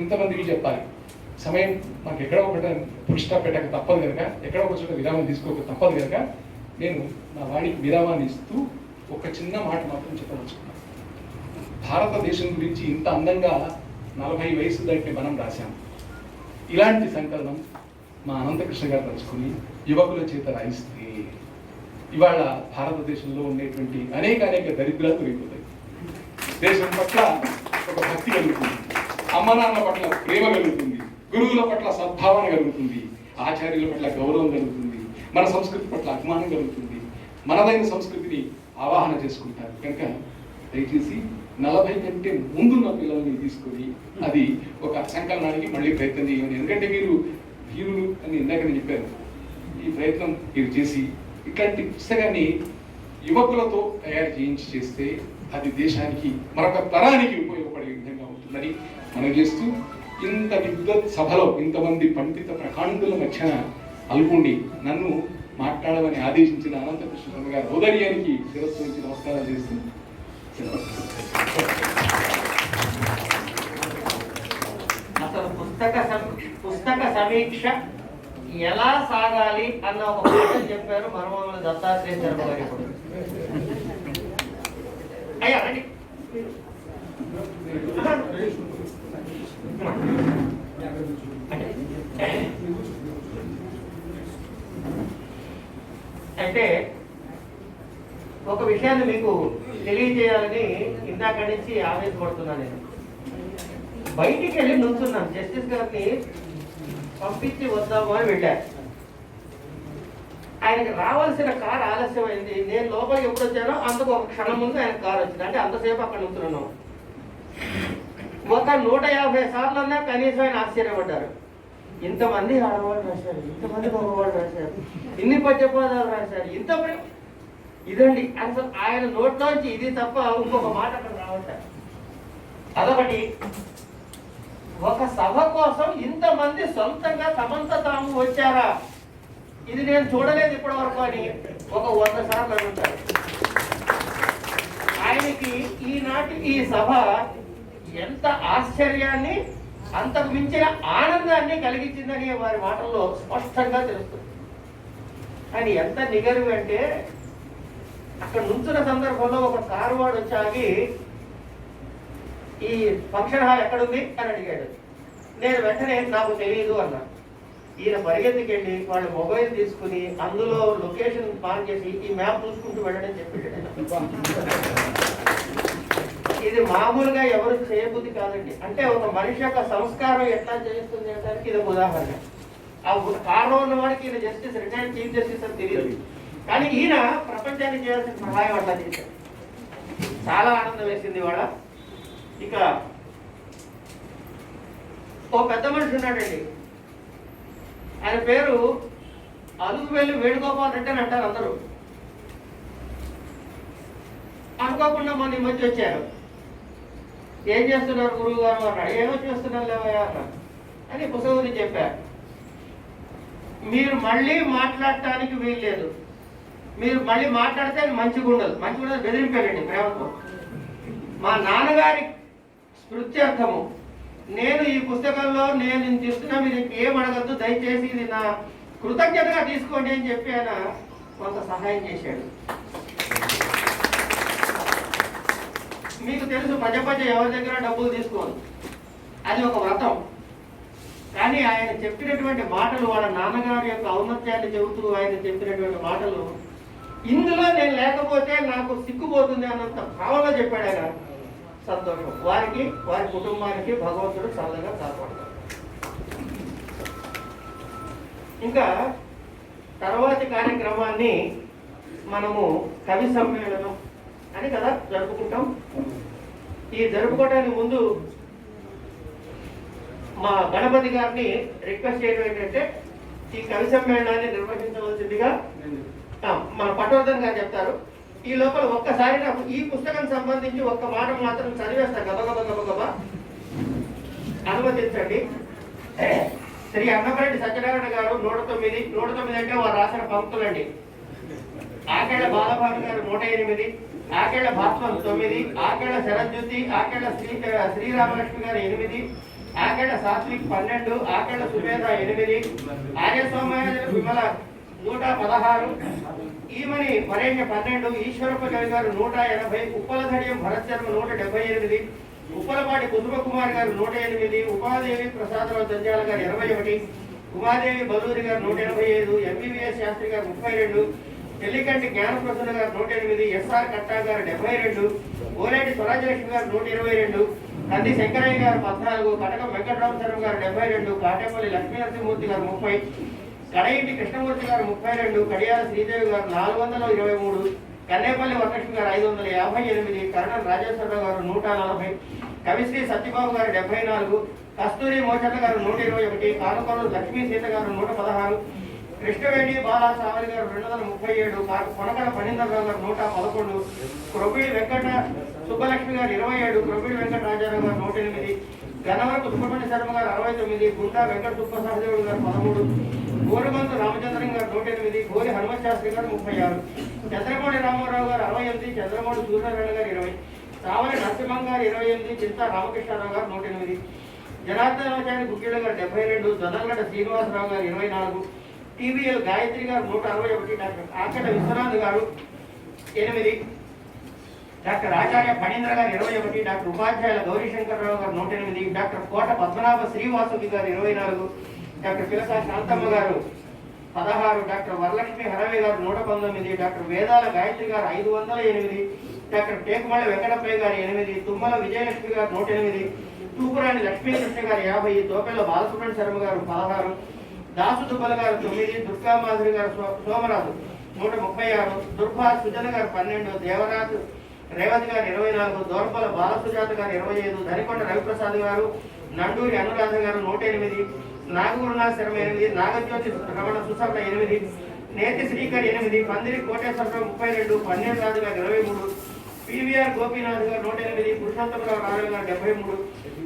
ఇంతమందికి చెప్పాలి. సమయం మాకు ఎక్కడో ఒకటి పురుష పెట్టక తప్పదు కనుక, ఎక్కడో ఒక చోట విరామం తీసుకోక తప్పదు కనుక నేను నా వాడికి విరామాన్ని ఇస్తూ ఒక చిన్న మాట మాత్రం చెప్పదలుచుకున్నాను. భారతదేశం గురించి ఇంత అందంగా 40 వయసు దాటి మనం రాశాం. ఇలాంటి సంకలనం మా అనంతకృష్ణ గారు తలుచుకుని యువకుల చేత రాయిస్తే ఇవాళ భారతదేశంలో ఉండేటువంటి అనేక దరిద్రాలు తొలగిపోతాయి. దేశం పట్ల ఒక భక్తి కలుగుతుంది, అమ్మ నాన్న పట్ల ప్రేమ కలుగుతుంది, గురువుల పట్ల సద్భావన కలుగుతుంది, ఆచార్యుల పట్ల గౌరవం కలుగుతుంది, మన సంస్కృతి పట్ల అభిమానం కలుగుతుంది, మనదైన సంస్కృతిని ఆవాహన చేసుకుంటారు. కనుక దయచేసి 40 కంటే ముందున్న పిల్లల్ని తీసుకొని అది ఒక సంకలనానికి మళ్ళీ ప్రయత్నం చేయమని. ఎందుకంటే మీరు హీరోలు అని ఇందాక నేను చెప్పాను, ఈ ప్రయత్నం మీరు చేసి ఇట్లాంటి పుస్తకాన్ని యువకులతో తయారు చేస్తే అది దేశానికి మరొక తరానికి ఉపయోగపడే విధంగా ఉంటుందని మనం చేస్తూ, ఇంత విద్వత్ సభలో ఇంతమంది పండిత ప్రకాండుల మధ్యన అల్లుండి నన్ను మాట్లాడమని ఆదేశించిన అనంతకృష్ణ శర్మ గారి ఔదార్యానికి శిరస్సు నుంచి నమస్కారాలు చేస్తూ అసలు పుస్తక సమీక్ష ఎలా సాగాలి అన్న ఒక మాట చెప్పారు మరమూల దత్తాత్రేయ శర్మ గారు. ఇప్పుడు అయ్యా రండి. అయితే ఒక విషయాన్ని మీకు తెలియజేయాలని ఇందాక నుంచి ఆవేశపడుతున్నాను. నేను బయటికి వెళ్ళి నుంచున్నాను, జస్టిస్ గారిని పంపించి వద్దాము అని వెళ్ళారు. ఆయనకి రావాల్సిన కారు ఆలస్యమైంది. నేను లోపలికి ఎప్పుడు వచ్చానో అంతకు ఒక క్షణం ముందు ఆయన కారు వచ్చింది. అంటే అంతసేపు అక్కడ నుంచున్నాను. ఒక 150 సార్లు అన్నా కనీసం ఆయన ఆశ్చర్యపడ్డారు. ఇంతమంది ఆడవాళ్ళు రాశారు, ఇంతమంది మగవాళ్ళు రాశారు, ఇన్ని పద్యపదాలు రాశారు, ఇంత ఇదండి అసలు ఆయన నోట్లోంచి ఇది తప్ప ఇంకొక మాట అక్కడ రావట్లేదు. అదొకటి. ఒక సభ కోసం ఇంతమంది సొంతంగా తమంత తాము వచ్చారా, ఇది నేను చూడలేదు ఇప్పటి వరకు అని ఒక 100 సార్లు అడుగుతారు. ఆయనకి ఈనాటి ఈ సభ ఎంత ఆశ్చర్యాన్ని, అంతకు మించిన ఆనందాన్ని కలిగించిందని వారి మాటల్లో స్పష్టంగా తెలుస్తుంది. కానీ ఎంత నిగర్వి అంటే, అక్కడ నుంచున్న సందర్భంలో ఒక కారువాడు వచ్చి ఆగి ఈ ఫంక్షన్ హాల్ ఎక్కడుంది అని అడిగాడు. నేను వెంటనే నాకు తెలియదు అన్నా. ఈయన పరిగెత్తికి వెళ్ళి వాళ్ళ మొబైల్ తీసుకుని అందులో లొకేషన్ మార్క్ చేసి ఈ మ్యాప్ చూసుకుంటూ వెళ్ళడం చెప్పాడు. ఇది మామూలుగా ఎవరు చేయబుద్ధి కాదండి. అంటే ఒక మనిషి యొక్క సంస్కారం ఎట్లా చేస్తుంది అంటే ఇది ఒక ఉదాహరణ. ఆ కారణం ఉన్న వాడికి ఈయన జస్టిస్, రిటైర్డ్ చీఫ్ జస్టిస్ అని తెలియదు. కానీ ఈయన ప్రపంచానికి చేయాల్సిన సహాయం అట్లా చేశారు. చాలా ఆనందం వేసింది వాళ్ళ. ఇక ఓ పెద్ద మనిషి ఉన్నాడండి, ఆయన పేరు అలుగువెల్లి వేణుగోపాల్ రెడ్డి అని అంటారు అందరూ. అనుకోకుండా మొన్న ఈ మధ్య వచ్చారు. ఏం చేస్తున్నారు గురువు గారు అన్నాడు. ఏమో చేస్తున్నారు లేవయ్యా అన్నాడు అని పుస్తకం చెప్పారు. మీరు మళ్ళీ మాట్లాడటానికి వీల్లేదు, మీరు మళ్ళీ మాట్లాడితే మంచిగా ఉండదు. మంచిగా ఉండదు బెదిరింపాడండి ప్రేమతో. మా నాన్నగారి స్మృత్యర్థము నేను ఈ పుస్తకంలో నేను చెప్తున్నా, మీరు ఏం అడగద్దు, దయచేసి ఇది నా కృతజ్ఞతగా తీసుకోండి అని చెప్పి ఆయన కొంత సహాయం చేశాడు. మీకు తెలుసు పజ ఎవరి దగ్గర డబ్బులు తీసుకోదు, అది ఒక వ్రతం. కానీ ఆయన చెప్పినటువంటి మాటలు, వాళ్ళ నాన్నగారి యొక్క ఔన్నత్యాన్ని చెబుతూ ఆయన చెప్పినటువంటి మాటలు, ఇందులో నేను లేకపోతే నాకు సిగ్గుపోతుంది అన్నంత భావంలో చెప్పాడు ఆయన. సంతోషం. వారికి, వారి కుటుంబానికి భగవంతుడు చల్లగా కాపాడతాడు. ఇంకా తర్వాతి కార్యక్రమాన్ని మనము కవి సమ్మేళనం అని కదా జరుపుకుంటాం. ఈ జరుపుకోవడానికి ముందు మా గణపతి గారిని రిక్వెస్ట్ చేయడం ఏంటంటే, ఈ కవి సమ్మేళనాన్ని నిర్వహించవలసిందిగా మన పటవర్ధన్ గారు చెప్తారు. ఈ లోపల ఒక్కసారి నాకు ఈ పుస్తకం సంబంధించి ఒక్క మాట మాత్రం చదివేస్తా, గబగబ అనుమతించండి. శ్రీ అన్నపరెడ్డి సత్యనారాయణ గారు 109 అంటే వారు రాసిన పంక్తులండి. ఆకేళ్ల బాలభాను గారు 108, ఆకేళ్ల భాస్వం 9, ఆకేళ్ల శరజ్యోతి, ఆకేళ్ల శ్రీరామలక్ష్మి గారు 8, ఆకేళ్ల సాత్విక్ 12, ఆకేళ్ల సుమేధ 8, ఆర్య సోమయ్య విమల 116, ఈమని వరేణ్య 12, ఈశ్వరప్ప కవి గారు 180, ఉప్పల ధడియం భరత్ శర్మ 178, ఉప్పలపాటి కుసుమకుమార్ గారు 108, ఉమాదేవి ప్రసాదరావు జంజాల గారు 21, ఉమాదేవి బలూరి గారు 185, ఎంబీబీఎస్ శాస్త్రి గారు 32, తెల్లికంటి జ్ఞానప్రసన్న గారు 108, ఎస్ఆర్ కట్టా గారు 72, ఓలేటి స్వరాజ్యలక్ష్మి గారు 122, కంది శంకరయ్య గారు 14, కటకం వెంకటరామ శర్మ గారు 72, కాటేపల్లి లక్ష్మీనరసింహమూర్తి గారు 30, కడయింటి కృష్ణమూర్తి గారు 32, కడియాల శ్రీదేవి గారు 423, కన్నేపల్లి వరలక్ష్మి గారు 558, కరణం రాజేశ్వరరావు గారు 140, కవిశ్రీ సత్యబాబు గారు 74, కస్తూరి మోచర్ల గారు 121, కానుకొండ లక్ష్మీ సీత గారు 116, కృష్ణవేణి బాలా సావలి గారు 237, కొనకడ ఫణీంద్రరావు గారు 111, క్రొబ్బిడి వెంకట సుబ్బలక్ష్మి గారు 27, క్రొబ్బిడి వెంకట రాజారావు గారు 108, గన్నవరపు సుబ్రహ్మణ్య శర్మ గారు 69, గుండా వెంకట సుబ్బ సహదేవుడు గారు 13, గోరుమంతు రామచంద్రం గారు 108, గోరి హనుమత్ శాస్త్రి గారు 36, చంద్రమౌళి రామారావు గారు 68, చంద్రమౌళి సూర్యనారాయణ గారు 20, సావలి నరసింహం గారు 28, చింతా రామకృష్ణారావు గారు 108, జనార్దనాచార్య గుగ్గిళ్ళ గారు 72, దొనగడ్డ శ్రీనివాసరావు గారు 24, టీవీఎల్ గాయత్రి గారు 161, డాక్టర్ ఆకట విశ్వనాథ్ గారు 8, డాక్టర్ ఆచార్య ఫణీంద్ర గారు 21, డాక్టర్ ఉపాధ్యాయుల గౌరీశంకర్రావు గారు 108, డాక్టర్ కోట పద్మనాభ శ్రీవాసుకి గారు 24, డాక్టర్ పిలసా శాంతమ్మ గారు 16, డాక్టర్ వరలక్ష్మి హరవి గారు 119, డాక్టర్ వేదాల గాయత్రి గారు 508, డాక్టర్ టేకుమల్లి వెంకటప్పయ్య గారు 8, తుమ్మల విజయలక్ష్మి గారు 108, తూపురాణి లక్ష్మీకృష్ణ గారు 50, తోపెల్ల బాలసుబ్రహ్మణ్య శర్మ గారు 16, దాసు దుబ్బల గారు 9, దుర్గామాధురి గారు సోమరాజు 136, దుర్భా సుజన గారు 12, దేవరాజు రేవతి గారు 24, దోర్పల బాలసుజాత గారు 25, ధరికొండ రవిప్రసాద్ గారు, నండూరి అనురాధ గారు 108, నాగగురునాథ శర్మ 8, నాగజ్యోతి రమణ సుసభ 8, నేతి శ్రీకర్ 8, పందిరి కోటేశ్వరరావు 32, పన్నీర్ రాజు గారు 23, పివిఆర్ గోపీనాథ్ గారు 108, పురుషోత్తమరావు రాజు గారు 73,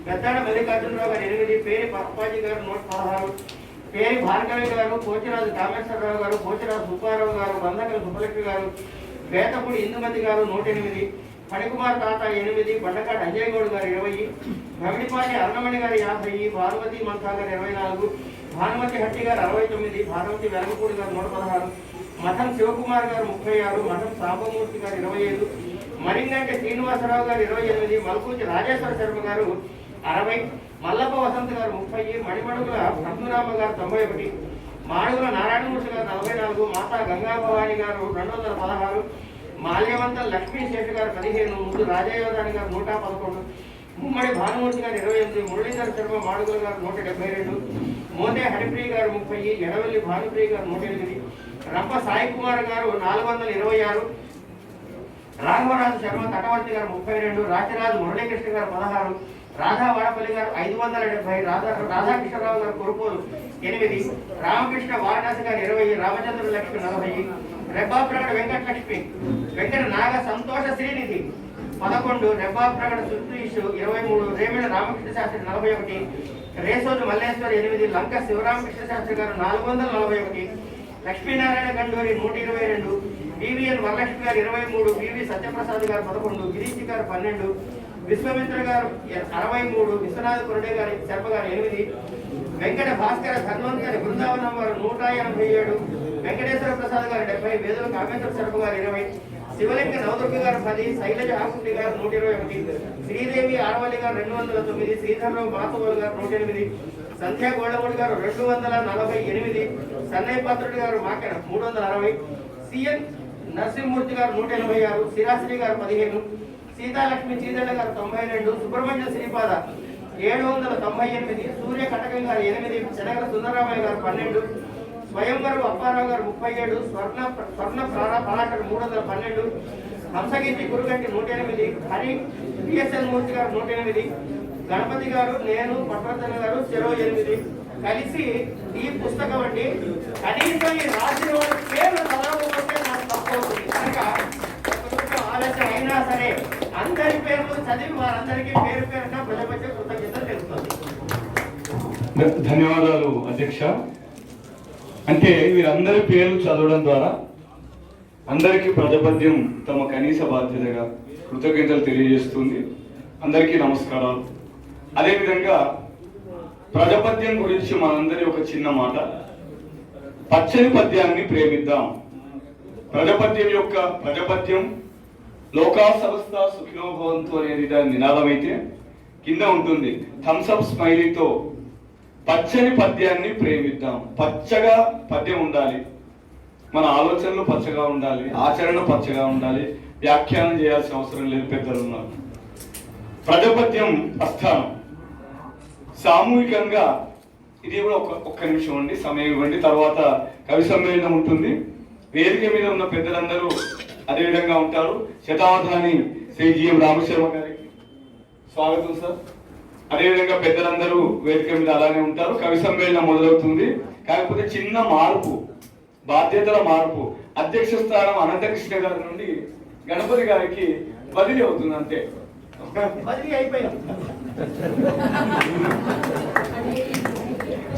పెద్దాడ మల్లికార్జునరావు గారు 8, పేరి అప్పాజీ గారు 116, పేరి భార్గవి గారు, పోచిరాజు కామేశ్వరరావు గారు, పోచిరాజు సుబ్బారావు గారు, బంధకల సుబ్బలక్ష్మి గారు, వేతపూడి ఇందుమతి గారు 108, ఫణికుమార్ తాత 8, బండకాటి అజయ్ గౌడ్ గారు 20, భమిడిపాటి అరుణమణి గారు 50, భానుమతి మంతా గారు 24, భానుమతి హట్టి గారు 69, భానుమతి వెలగపూడి గారు 116, మఠం శివకుమార్ గారు 36, మఠం సాంబమూర్తి గారు 25, మరింగంటి శ్రీనివాసరావు గారు 28, మల్కూచి రాజేశ్వర శర్మ గారు 60, మల్లప్ప వసంత్ గారు 30, మణిమడుగుల పద్మనాభ గారు 91, మాడుగుల నారాయణమూర్తి గారు 44, మాతా గంగా భవాని గారు 216, మాల్యవంత లక్ష్మీ శేషు గారు 15, ముందు రాజయోధాని గారు 111, ముమ్మడి భానుమూర్తి గారు 28, మురళీధర్ శర్మ మాడుగుల గారు 172, మోతే హరిప్రియ గారు 30, ఎడవల్లి భానుప్రియ గారు 108, రంప సాయి కుమార్ గారు 426, రాఘవరాజు శర్మ తటవర్తి గారు 32, రాజరాజు మురళీకృష్ణ గారు 16, రాధా వాడపల్లి గారు 570, రాధాకృష్ణరావు గారు కొరుపోలు 8, రామకృష్ణ వారణాసి గారు 20, రామచంద్ర లక్ష్మి 40, రెబ్బాప్రగడ వెంకటలక్ష్మి వెంకట నాగ సంతోష శ్రీనిధి 11, రెబ్బాప్రగడ సుత్తీష్ 23, రేమిళ్ళ రామకృష్ణ శాస్త్రి 41, రేసోజు మల్లేశ్వరి 8, లంక శివరామకృష్ణ శాస్త్రి గారు 441, లక్ష్మీనారాయణ గండూరి 122, బివిఎన్ వరలక్ష్మి గారు 23, బివి సత్యప్రసాద్ గారు 11, గిరీష్ గారు 12, విశ్వమిత్ర గారు 63, విశ్వనాథ్ కొరడే గారు శర్మ గారు 8, వెంకట భాస్కర ధన్వంత్ గారి బృందావనం గారు 187, వెంకటేశ్వర ప్రసాద్ గారు 70, వేదుల కామేశ్వర శర్మ గారు 20, శివలింగ నవదుర్గ గారు 10, శైలజ ఆకుంటి గారు 121, శ్రీదేవి ఆరవల్లి గారు 209, శ్రీధర్రావు మాతోలు గారు 108, సంధ్యా గోళమూడి గారు 248, సన్నయ్య పాత్రుడి గారు మాకెర 360, సిఎన్ నరసింహమూర్తి గారు 186, శిరాశ్రీ గారు 15, సీతాలక్ష్మి చీదళ్ళ గారు 92, సుబ్రహ్మణ్య శ్రీపాద 798, సూర్య కటకం గారు 8, శనగల సుందరరామయ్య గారు 12, స్వయంవరం అప్పారావు గారు 37, స్వర్ణ పరాకర్ 312, హంసగీతి గురుగంటి 108, హరి పిఎస్ఎల్ మూర్తి గారు 108, గణపతి గారు, నేను పట్వర్ధన గారు 08 కలిసి ఈ పుస్తకం అండి. కనీసం ఈ రాసిన వాళ్ళ పేర్లు చదవకపోతే నాకు తప్పు అవుతుంది కనుక ఆలస్యం అయినా సరే అందరి పేర్లు చదివి వారందరికీ పేరు పేరున ప్రజపక్ష కృతజ్ఞతలు తెలుస్తుంది. ధన్యవాదాలు అధ్యక్ష. అంటే వీరందరి పేర్లు చదవడం ద్వారా అందరికీ ప్రజాపద్యం తమ కనీస బాధ్యతగా కృతజ్ఞతలు తెలియజేస్తుంది. అందరికీ నమస్కారాలు. అదేవిధంగా ప్రజాపద్యం గురించి మనందరి ఒక చిన్న మాట, పచ్చని పద్యాన్ని ప్రేమిద్దాం. ప్రజాపద్యం లోకా సమస్త సుఖినో భవంతు అనేది దాని నినాదం అయితే కింద ఉంటుంది థమ్స్అప్ స్మైలీతో పచ్చని పద్యాన్ని ప్రేమిద్దాం. పచ్చగా పద్యం ఉండాలి, మన ఆలోచనలు పచ్చగా ఉండాలి, ఆచరణ పచ్చగా ఉండాలి, వ్యాఖ్యానం చేయాల్సిన అవసరం లేదు. పెద్దలు ఉన్నారు. ప్రజాపద్యం ప్రస్థానం సామూహికంగా ఇది కూడా ఒక్క నిమిషం అండి, సమయం ఇవ్వండి. తర్వాత కవి సమ్మేళనం ఉంటుంది. వేదిక మీద ఉన్న పెద్దలందరూ అదేవిధంగా ఉంటారు శతావధాని శ్రీ జిఎం రామశర్మ గారికి స్వాగతం సార్. అదేవిధంగా పెద్దలందరూ వేదిక మీద అలానే ఉంటారు. కవి సమ్మేళనం మొదలవుతుంది. కాకపోతే చిన్న మార్పు, బాధ్యతల మార్పు. అధ్యక్ష స్థానం అనంతకృష్ణ గారి నుండి గణపతి గారికి బదిలీ అవుతుంది అంతే.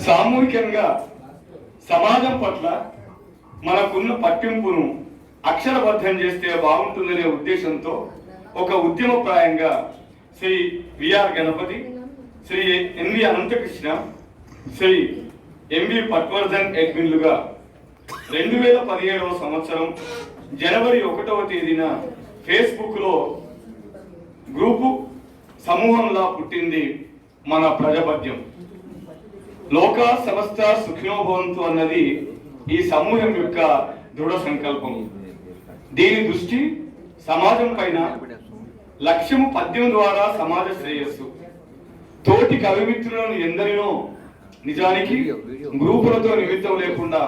సామూహికంగా సమాజం పట్ల మనకున్న పట్టింపును అక్షరబద్ధం చేస్తే బాగుంటుందనే ఉద్దేశంతో ఒక ఉద్యమప్రాయంగా శ్రీ విఆర్ గణపతి, శ్రీ ఎన్వి అనంతకృష్ణ, శ్రీ ఎంవి పట్వర్ధన్ అడ్మిన్లుగా 2017వ సంవత్సరం జనవరి 1వ తేదీన ఫేస్బుక్ లో గ్రూపు సమూహంలా పుట్టింది మన ప్రజాపద్యం. లోకా సమస్త సుఖినోభవంతు అన్నది ఈ సమూహం యొక్క దృఢ సంకల్పం. దీని దృష్టి సమాజం పైన, లక్ష్యము పద్యం ద్వారా సమాజ శ్రేయస్సు. తోటి కవిమిత్రులను ఎందరినో, నిజానికి గ్రూపులతో నిమిత్తం లేకుండా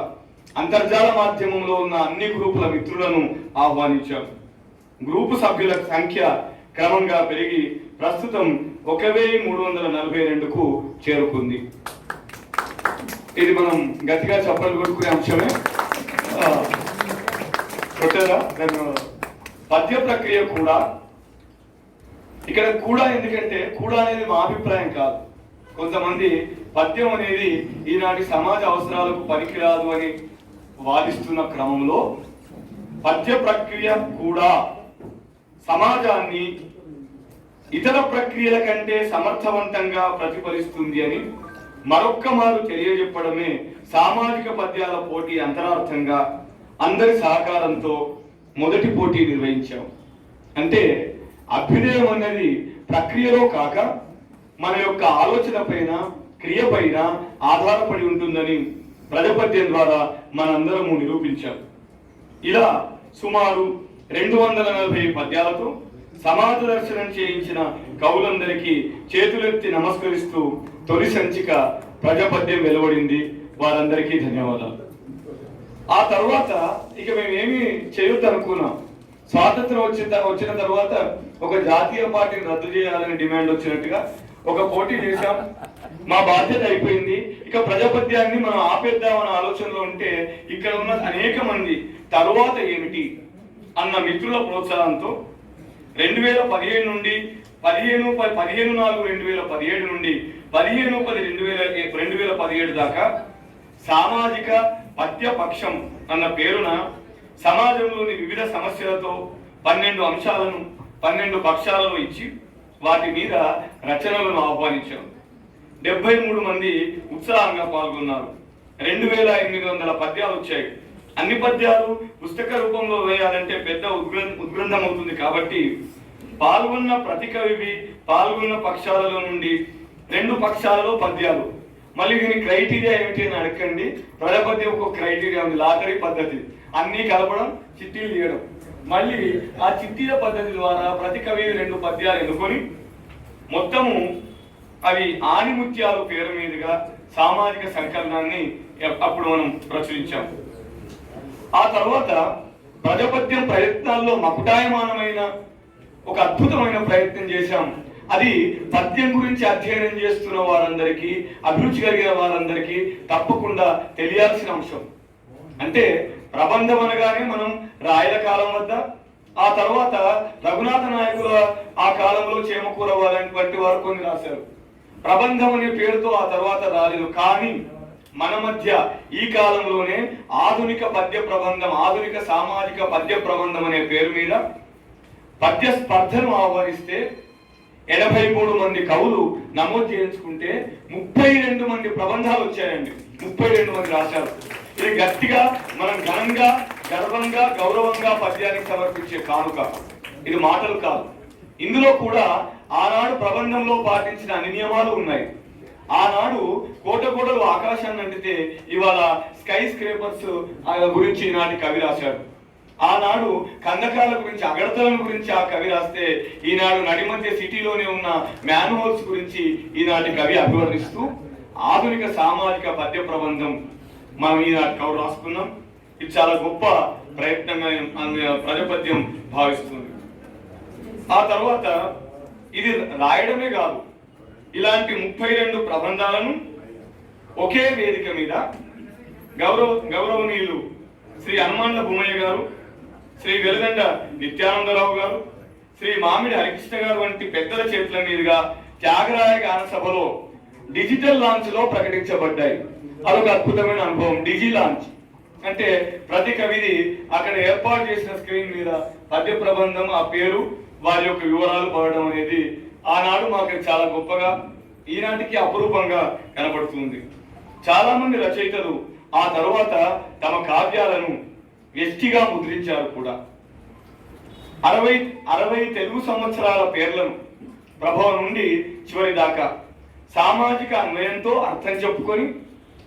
అంతర్జాల మాధ్యమంలో ఉన్న అన్ని గ్రూపుల మిత్రులను ఆహ్వానించారు. గ్రూపు సభ్యుల సంఖ్య క్రమంగా పెరిగి ప్రస్తుతం 1342కు చేరుకుంది. ఇది మనం గట్టిగా చప్పట్లు కొట్టుకునే అంశమే. కొట్టారా? పద్య ప్రక్రియ కూడా ఇక్కడ కూడా, ఎందుకంటే కూడా అనేది మా అభిప్రాయం కాదు. కొంతమంది పద్యం అనేది ఈనాటి సమాజ అవసరాలకు పనికిరాదు అని వాదిస్తున్న క్రమంలో పద్య ప్రక్రియ కూడా సమాజాన్ని ఇతర ప్రక్రియల కంటే సమర్థవంతంగా ప్రతిఫలిస్తుంది అని మరొక్క మారు తెలియజెప్పడమే సామాజిక పద్యాల పోటీ అంతరార్థంగా అందరి సహకారంతో మొదటి పోటీ నిర్వహించాం. అంటే అభ్యుదయం అనేది ప్రక్రియలో కాక మన యొక్క ఆలోచన పైన, క్రియ పైన ఆధారపడి ఉంటుందని ప్రజాపద్యం ద్వారా మనందరము నిరూపించాం. ఇలా సుమారు 240 పద్యాలతో సమాజ దర్శనం చేయించిన కవులందరికీ చేతులెత్తి నమస్కరిస్తూ తొలి సంచిక ప్రజాపద్యం వెలువడింది. వారందరికీ ధన్యవాదాలు. ఆ తర్వాత ఇక మేమేమి చేయొద్దు అనుకున్నాం. స్వాతంత్రం వచ్చిన తర్వాత ఒక జాతీయ పార్టీని రద్దు చేయాలని డిమాండ్ వచ్చినట్టుగా ఒక పోటీ చేశాం. మా బాధ్యత అయిపోయింది. ఇక ప్రజాపద్యాన్ని మనం ఆపేద్దామన్న ఆలోచనలో ఉంటే ఇక్కడ ఉన్న అనేక మంది తరువాత ఏమిటి అన్న మిత్రుల ప్రోత్సాహంతో 2017 నుండి 15/4/2017 నుండి 15/10/2017 దాకా సామాజిక పద్యపక్షం అన్న పేరున సమాజంలోని వివిధ సమస్యలతో 12 అంశాలను 12 పక్షాలలో ఇచ్చి వాటి మీద రచనలను ఆహ్వానించాం. 73 మంది ఉత్సాహంగా పాల్గొన్నారు. 2800 పద్యాలు వచ్చాయి. అన్ని పద్యాలు పుస్తక రూపంలో వేయాలంటే పెద్ద ఉద్గ్రంథం అవుతుంది. కాబట్టి పాల్గొన్న ప్రతి కవివి పాల్గొన్న పక్షాలలో నుండి 2 పక్షాలలో పద్యాలు. మళ్ళీ దీని క్రైటీరియా ఏమిటి అని అడగండి. ప్రజాపద్యం ఒక క్రైటీరియా ఉంది, లాటరీ పద్ధతి. అన్నీ కలపడం, చిట్టీలు తీయడం. మళ్ళీ ఆ చిట్టీల పద్ధతి ద్వారా ప్రతి కవి 2 పద్యాలు ఎన్నుకొని మొత్తము అవి ఆణిముత్యాలు పేరు మీదుగా సామాజిక సంకలనాన్ని అప్పుడు మనం ప్రచురించాం. ఆ తర్వాత ప్రజాపద్యం ప్రయత్నాల్లో మకుటాయమానమైన ఒక అద్భుతమైన ప్రయత్నం చేశాం. అది పద్యం గురించి అధ్యయనం చేస్తున్న వారందరికీ, అభిరుచి కలిగిన వారందరికీ తప్పకుండా తెలియాల్సిన అంశం. అంటే ప్రబంధం అనగానే మనం రాయల కాలం వద్ద, ఆ తర్వాత రఘునాథ నాయకుల ఆ కాలంలో చేమకూర వంటి వారు కొన్ని రాశారు. ప్రబంధం అనే పేరుతో ఆ తర్వాత రాలేదు. కానీ మన మధ్య ఈ కాలంలోనే ఆధునిక పద్య ప్రబంధం, ఆధునిక సామాజిక పద్య ప్రబంధం అనే పేరు మీద పద్య స్పర్ధను ఆహ్వానిస్తే 83 మంది కవులు నమోదు చేయించుకుంటే 32 మంది ప్రబంధాలు వచ్చాయండి. 32 మంది రాశారు. ఇది గట్టిగా మనం ఘనంగా, గర్వంగా, గౌరవంగా పద్యానికి సమర్పించే కానుక. ఇది మాటలు కాదు. ఇందులో కూడా ఆనాడు ప్రబంధంలో పాటించిన అన్ని నియమాలు ఉన్నాయి. ఆనాడు కోటకోటలు ఆకాశాన్ని అంటితే ఇవాళ స్కై స్క్రేపర్స్ గురించి ఈనాటి కవి రాశాడు. ఆనాడు కందకాల గురించి, అగడతలను గురించి ఆ కవి రాస్తే ఈనాడు నడిమధ్య సిటీలోనే ఉన్న మ్యాన్హోల్స్ గురించి ఈనాటి కవి అభివర్ణిస్తూ ఆధునిక సామాజిక పద్య ప్రబంధం మనం ఈనాటి కవులు రాసుకున్నాం. ఇది చాలా గొప్ప ప్రయత్నంగా ప్రజాపద్యం భావిస్తుంది. ఆ తర్వాత ఇది రాయడమే కాదు, ఇలాంటి 32 ప్రబంధాలను ఒకే వేదిక మీద గౌరవనీయులు శ్రీ హనుమాన్ల భూమయ్య గారు, శ్రీ వెలుగండ నిత్యానందరావు గారు, శ్రీ మామిడి హరికృష్ణ గారు వంటి పెద్దల చేతుల మీదుగా త్యాగరాయ గాన సభలో డిజిటల్ లాంచ్ లో ప్రకటించబడ్డాయి. అదొక అద్భుతమైన అనుభవం. డిజి లాంచ్ అంటే ప్రతి కవిది అక్కడ ఏర్పాటు చేసిన స్క్రీన్ మీద పద్య ప్రబంధం, ఆ పేరు, వారి యొక్క వివరాలు పడడం అనేది ఆనాడు మాకు చాలా గొప్పగా, ఈనాటికి అపురూపంగా కనబడుతుంది. చాలా మంది రచయితలు ఆ తరువాత తమ కావ్యాలను వ్యష్టిగా ముద్రించారు కూడా. 60 తెలుగు సంవత్సరాల పేర్లను ప్రభావం నుండి చివరి దాకా సామాజిక అన్వయంతో అర్థం చెప్పుకొని,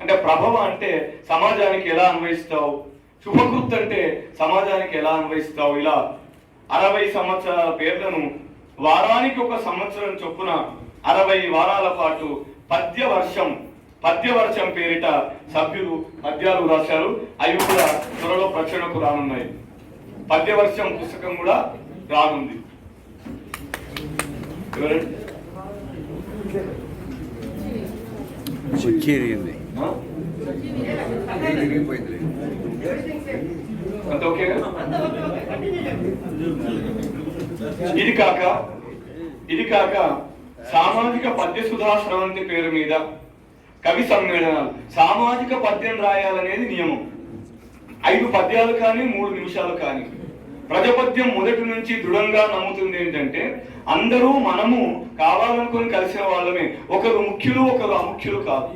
అంటే ప్రభవ అంటే సమాజానికి ఎలా అన్వయిస్తావు, శుభకృత్ అంటే సమాజానికి ఎలా అన్వయిస్తావు, ఇలా 60 సంవత్సరాల పేర్లను వారానికి ఒక సంవత్సరం చొప్పున 60 వారాల పాటు పద్యవర్షం పేరిట సభ్యులు పద్యాలు రాశారు. అవి కూడా త్వరలో ప్రచురణకు రానున్నాయి. పద్యవర్షం పుస్తకం కూడా రానుంది. అంత ఓకే. ఇది కాక సామాజిక పద్య సుధా స్రవంతి పేరు మీద కవి సమ్మేళనాలు. సామాజిక పద్యం రాయాలనేది నియమం. 5 పద్యాలు కానీ 3 నిమిషాలు కానీ. ప్రజపద్యం మొదటి నుంచి దృఢంగా నమ్ముతుంది ఏంటంటే అందరూ మనము కావాలనుకొని కలిసిన వాళ్ళమే. ఒకరు ముఖ్యులు, ఒకరు అముఖ్యులు కాదు.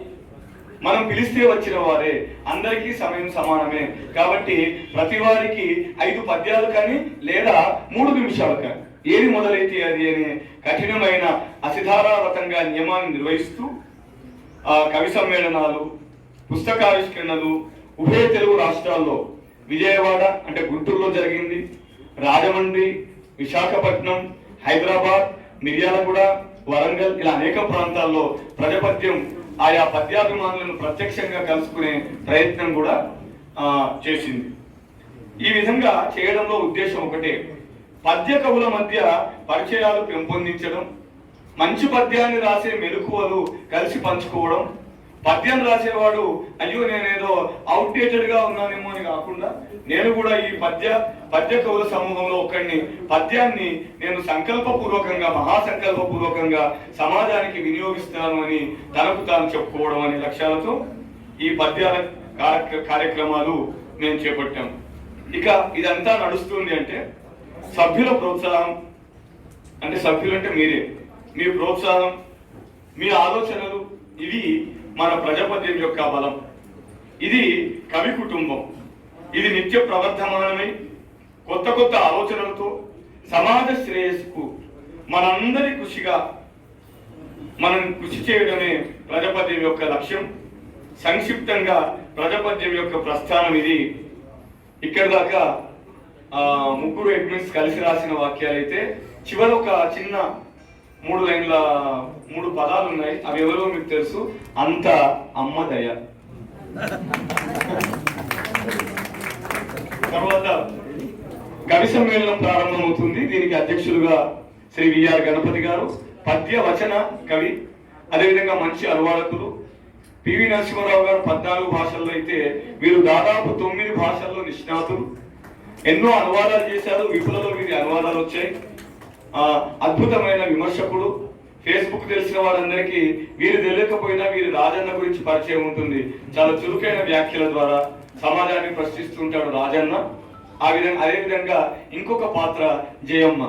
మనం పిలిస్తే వచ్చిన వారే, అందరికీ సమయం సమానమే. కాబట్టి ప్రతి వారికి 5 పద్యాలు కానీ లేదా 3 నిమిషాలు కానీ, ఏది మొదలైతే అది అనే కఠినమైన అసిధారారతంగా నియమాన్ని నిర్వహిస్తూ కవి సమ్మేళనాలు, పుస్తకావిష్కరణలు ఉభయ తెలుగు రాష్ట్రాల్లో, విజయవాడ అంటే గుంటూరులో జరిగింది, రాజమండ్రి, విశాఖపట్నం, హైదరాబాద్, మిర్యాలగూడ, వరంగల్, ఇలా అనేక ప్రాంతాల్లో ప్రజపద్యం ఆయా పద్యాభిమానులను ప్రత్యక్షంగా కలుసుకునే ప్రయత్నం కూడా చేసింది. ఈ విధంగా చేయడంలో ఉద్దేశం ఒకటే, పద్య కవుల మధ్య పరిచయాలు పెంపొందించడం, మంచి పద్యాన్ని రాసే మెలకువలు కలిసి పంచుకోవడం. పద్యం రాసేవాడు అయ్యో నేనేదో అవుట్డేటెడ్ గా ఉన్నానేమో అని కాకుండా, నేను కూడా ఈ పద్య కవుల సమూహంలో ఒకరిని, పద్యాన్ని నేను సంకల్పపూర్వకంగా, మహాసంకల్పపూర్వకంగా సమాజానికి వినియోగిస్తాను అని తనకు తాను చెప్పుకోవడం అనే లక్ష్యాలతో ఈ పద్యాల కార్యక్రమాలు మేము చేపట్టాం. ఇక ఇదంతా నడుస్తుంది అంటే సభ్యుల ప్రోత్సాహం, అంటే సభ్యులు అంటే మీరే, మీ ప్రోత్సాహం, మీ ఆలోచనలు, ఇవి మన ప్రజాపద్యం యొక్క బలం. ఇది కవి కుటుంబం. ఇది నిత్య ప్రవర్ధమానమై కొత్త ఆలోచనలతో సమాజ శ్రేయస్సుకు మనందరి కృషిగా మనం కృషి చేయడమే ప్రజాపద్యం యొక్క లక్ష్యం. సంక్షిప్తంగా ప్రజాపద్యం యొక్క ప్రస్థానం ఇది. ఇక్కడ దాకా 3 అడ్మిన్స్ కలిసి రాసిన వాక్యాలైతే చివరి ఒక చిన్న 3 లైన్ల 3 పదాలు ఉన్నాయి. అవి ఎవరో మీకు తెలుసు. అంత అమ్మ దయ. తర్వాత కవి సమ్మేళనం ప్రారంభమవుతుంది. దీనికి అధ్యక్షులుగా శ్రీ విఆర్ గణపతి గారు, పద్య వచన కవి, అదేవిధంగా మంచి అనువాదకులు. పివి నరసింహారావు గారు 14 భాషల్లో అయితే వీరు దాదాపు 9 భాషల్లో నిష్ణాతులు. ఎన్నో అనువాదాలు చేశారు. విపులలో వీరి అనువాదాలు వచ్చాయి. అద్భుతమైన విమర్శకుడు. ఫేస్బుక్ తెలిసిన వారందరికీ వీరు తెలియకపోయినా వీరి రాజన్న గురించి పరిచయం ఉంటుంది. చాలా చురుకైన వ్యాఖ్యల ద్వారా సమాజాన్ని ప్రశ్నిస్తుంటాడు రాజన్న. అదేవిధంగా ఇంకొక పాత్ర జయమ్మ.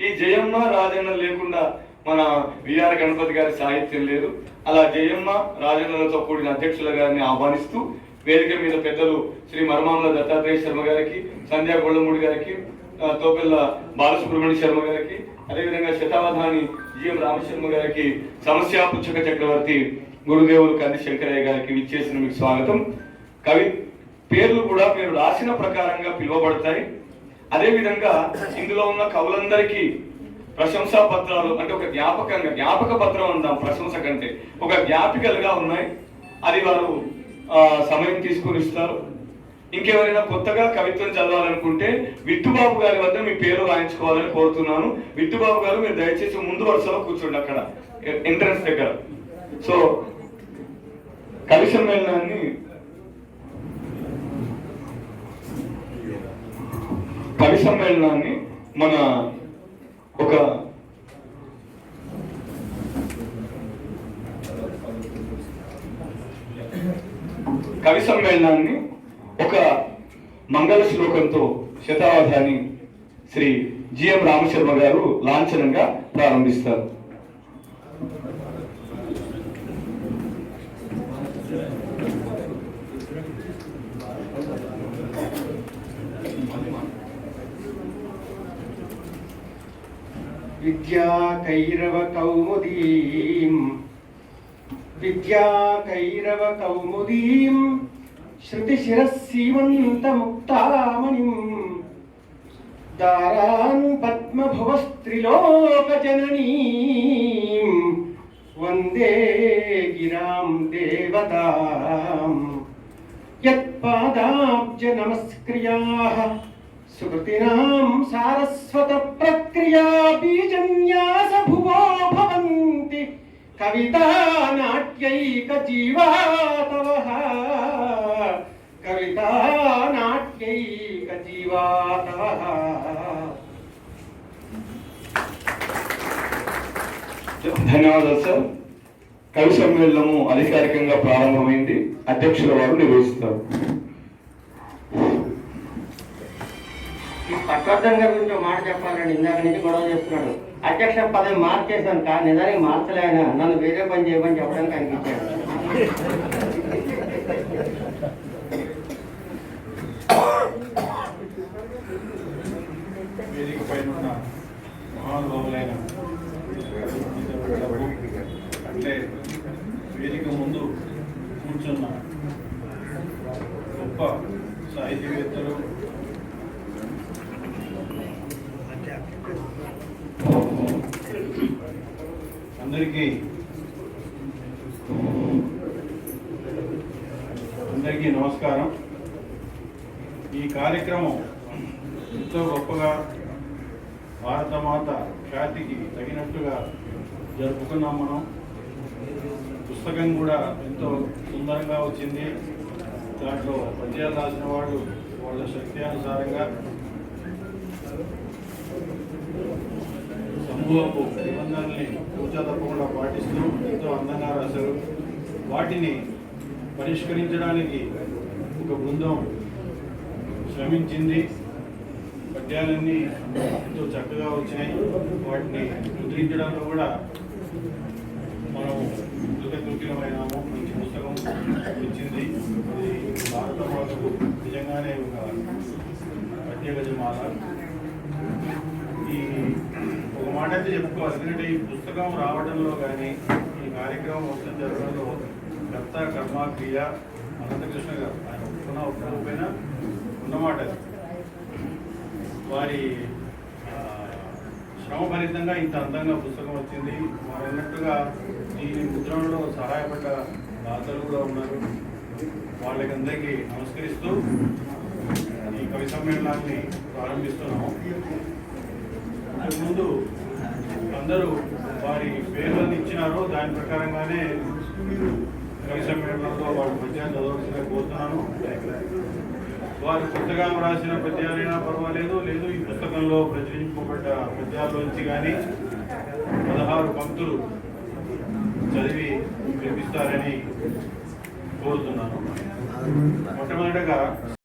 ఈ జయమ్మ రాజన్న లేకుండా మన విఆర్ గణపతి గారి సాహిత్యం లేదు. అలా జయమ్మ రాజన్నలతో కూడిన అధ్యక్షుల గారిని ఆహ్వానిస్తూ వేదిక మీద పెద్దలు శ్రీ మరమాముల దత్తాత్రేయ శర్మ గారికి, సంధ్యా గొళ్ళమూడి గారికి, తోపెల్ల బాలసుబ్రహ్మణ్య శర్మ గారికి, అదేవిధంగా శతావధాని జిఎం రామశర్మ గారికి, సమస్యా పుచ్చక చక్రవర్తి గురుదేవులు కంది శంకరయ్య గారికి విచ్చేసిన మీకు స్వాగతం. కవి పేర్లు కూడా మీరు రాసిన ప్రకారంగా పిలువబడతాయి. అదేవిధంగా ఇందులో ఉన్న కవులందరికీ ప్రశంసా పత్రాలు, అంటే ఒక జ్ఞాపక పత్రం అందాం, ప్రశంస కంటే ఒక జ్ఞాపికలుగా ఉన్నాయి. అది వారు సమయం తీసుకొని ఇస్తారు. ఇంకెవరైనా కొత్తగా కవిత్వం చదవాలనుకుంటే విట్టుబాబు గారి వద్ద మీ పేరు రాయించుకోవాలని కోరుతున్నాను. విట్టుబాబు గారు మీరు దయచేసి ముందు వరుసలో కూర్చోండి అక్కడ ఎంట్రన్స్ దగ్గర. సో కవి సమ్మేళనాన్ని మన ఒక కవి సమ్మేళనాన్ని ఒక మంగళ శ్లోకంతో శతావధాని శ్రీ జిఎం రామశర్మ గారు లాంఛనంగా ప్రారంభిస్తారు. విద్యాకైరవ కౌముదీం శృతిశిరస్సీమంతముక్తామణిం దారాన్ పద్మభువస్త్రిలోకజననీం వందే గిరాం దేవతాం యత్పాదాబ్జ నమస్క్రియాః సుకృతినాం సారస్వత ప్రక్రియా బీజన్యాస భువో భవంతి కవితా నాట్యైక జీవాతవః కవితా నాట్యైక జీవాతవః. ధన్యవాదాలు సార్. కవి సమ్మేళనము అధికారికంగా ప్రారంభమైంది. అధ్యక్షుల వారు నిర్వహిస్తారు. ఈ పట్వర్ధన్ గారి గురించి ఒక మాట చెప్పాలండి. ఇందాక నుంచి గొడవ చేస్తున్నాడు. అధ్యక్ష పదవి మార్చేశాను కానీ నిజానికి మార్చలేనా, నన్ను వేరే పని చేయమని చెప్పడానికి అనిపించాడు. వేదిక పైన ఉన్న మహానుభావులైన అంటే వేదిక ముందు కూర్చున్న గొప్ప సాహితీవేత్తలు, అందరికీ నమస్కారం. ఈ కార్యక్రమం ఎంతో గొప్పగా భారతమాత ఖ్యాతికి తగినట్టుగా జరుపుకున్నాం మనం. పుస్తకం కూడా ఎంతో సుందరంగా వచ్చింది. దాంట్లో పద్యాలు రాసిన వాళ్ళు వాళ్ళ శక్తి అనుసారంగా సమూహపు నిబంధనల్ని పూజా తప్పకుండా పాటిస్తూ ఎంతో అందంగా రాశారు. వాటిని పరిష్కరించడానికి ఒక బృందం శ్రమించింది. పద్యాలన్నీ ఎంతో చక్కగా వచ్చినాయి. వాటిని ముద్రించడంలో కూడా మనం కృతజ్ఞులమైనాము. మంచి పుస్తకం వచ్చింది. అది భారత మాతకు నిజంగానే ఒక పద్యగజమాల. ఈ ఒక మాట అయితే చెప్పుకోవాలి, ఎందుకంటే ఈ పుస్తకం రావడంలో కానీ ఈ కార్యక్రమం మొత్తం జరగడంలో కర్త కర్మ క్రియ అనంతకృష్ణ గారు ఆయన ఒప్పుకున్నా ఉన్నమాట. వారి శ్రమఫలితంగా ఇంత అందంగా పుస్తకం వచ్చింది. వారు అన్నట్టుగా దీని ముద్రణలో సహాయపడ్డ దాతలు కూడా ఉన్నారు. వాళ్ళకి అందరికీ నమస్కరిస్తూ ఈ కవి సమ్మేళనాన్ని ప్రారంభిస్తున్నాము. ముందు అందరూ వారి పేర్లను ఇచ్చినారో దాని ప్రకారంగానే కవి సమ్మేళనంలో వారి పద్యాలు చదవాల్సిందిగా కోరుతున్నాను. వారు కొత్తగా రాసిన పద్యాలైనా పర్వాలేదు, లేదు ఈ పుస్తకంలో ప్రచురింపబడ్డ పద్యాల్లోంచి కానీ 16 పంక్తులు చదివి వినిపిస్తారని కోరుతున్నాను. మొట్టమొదటగా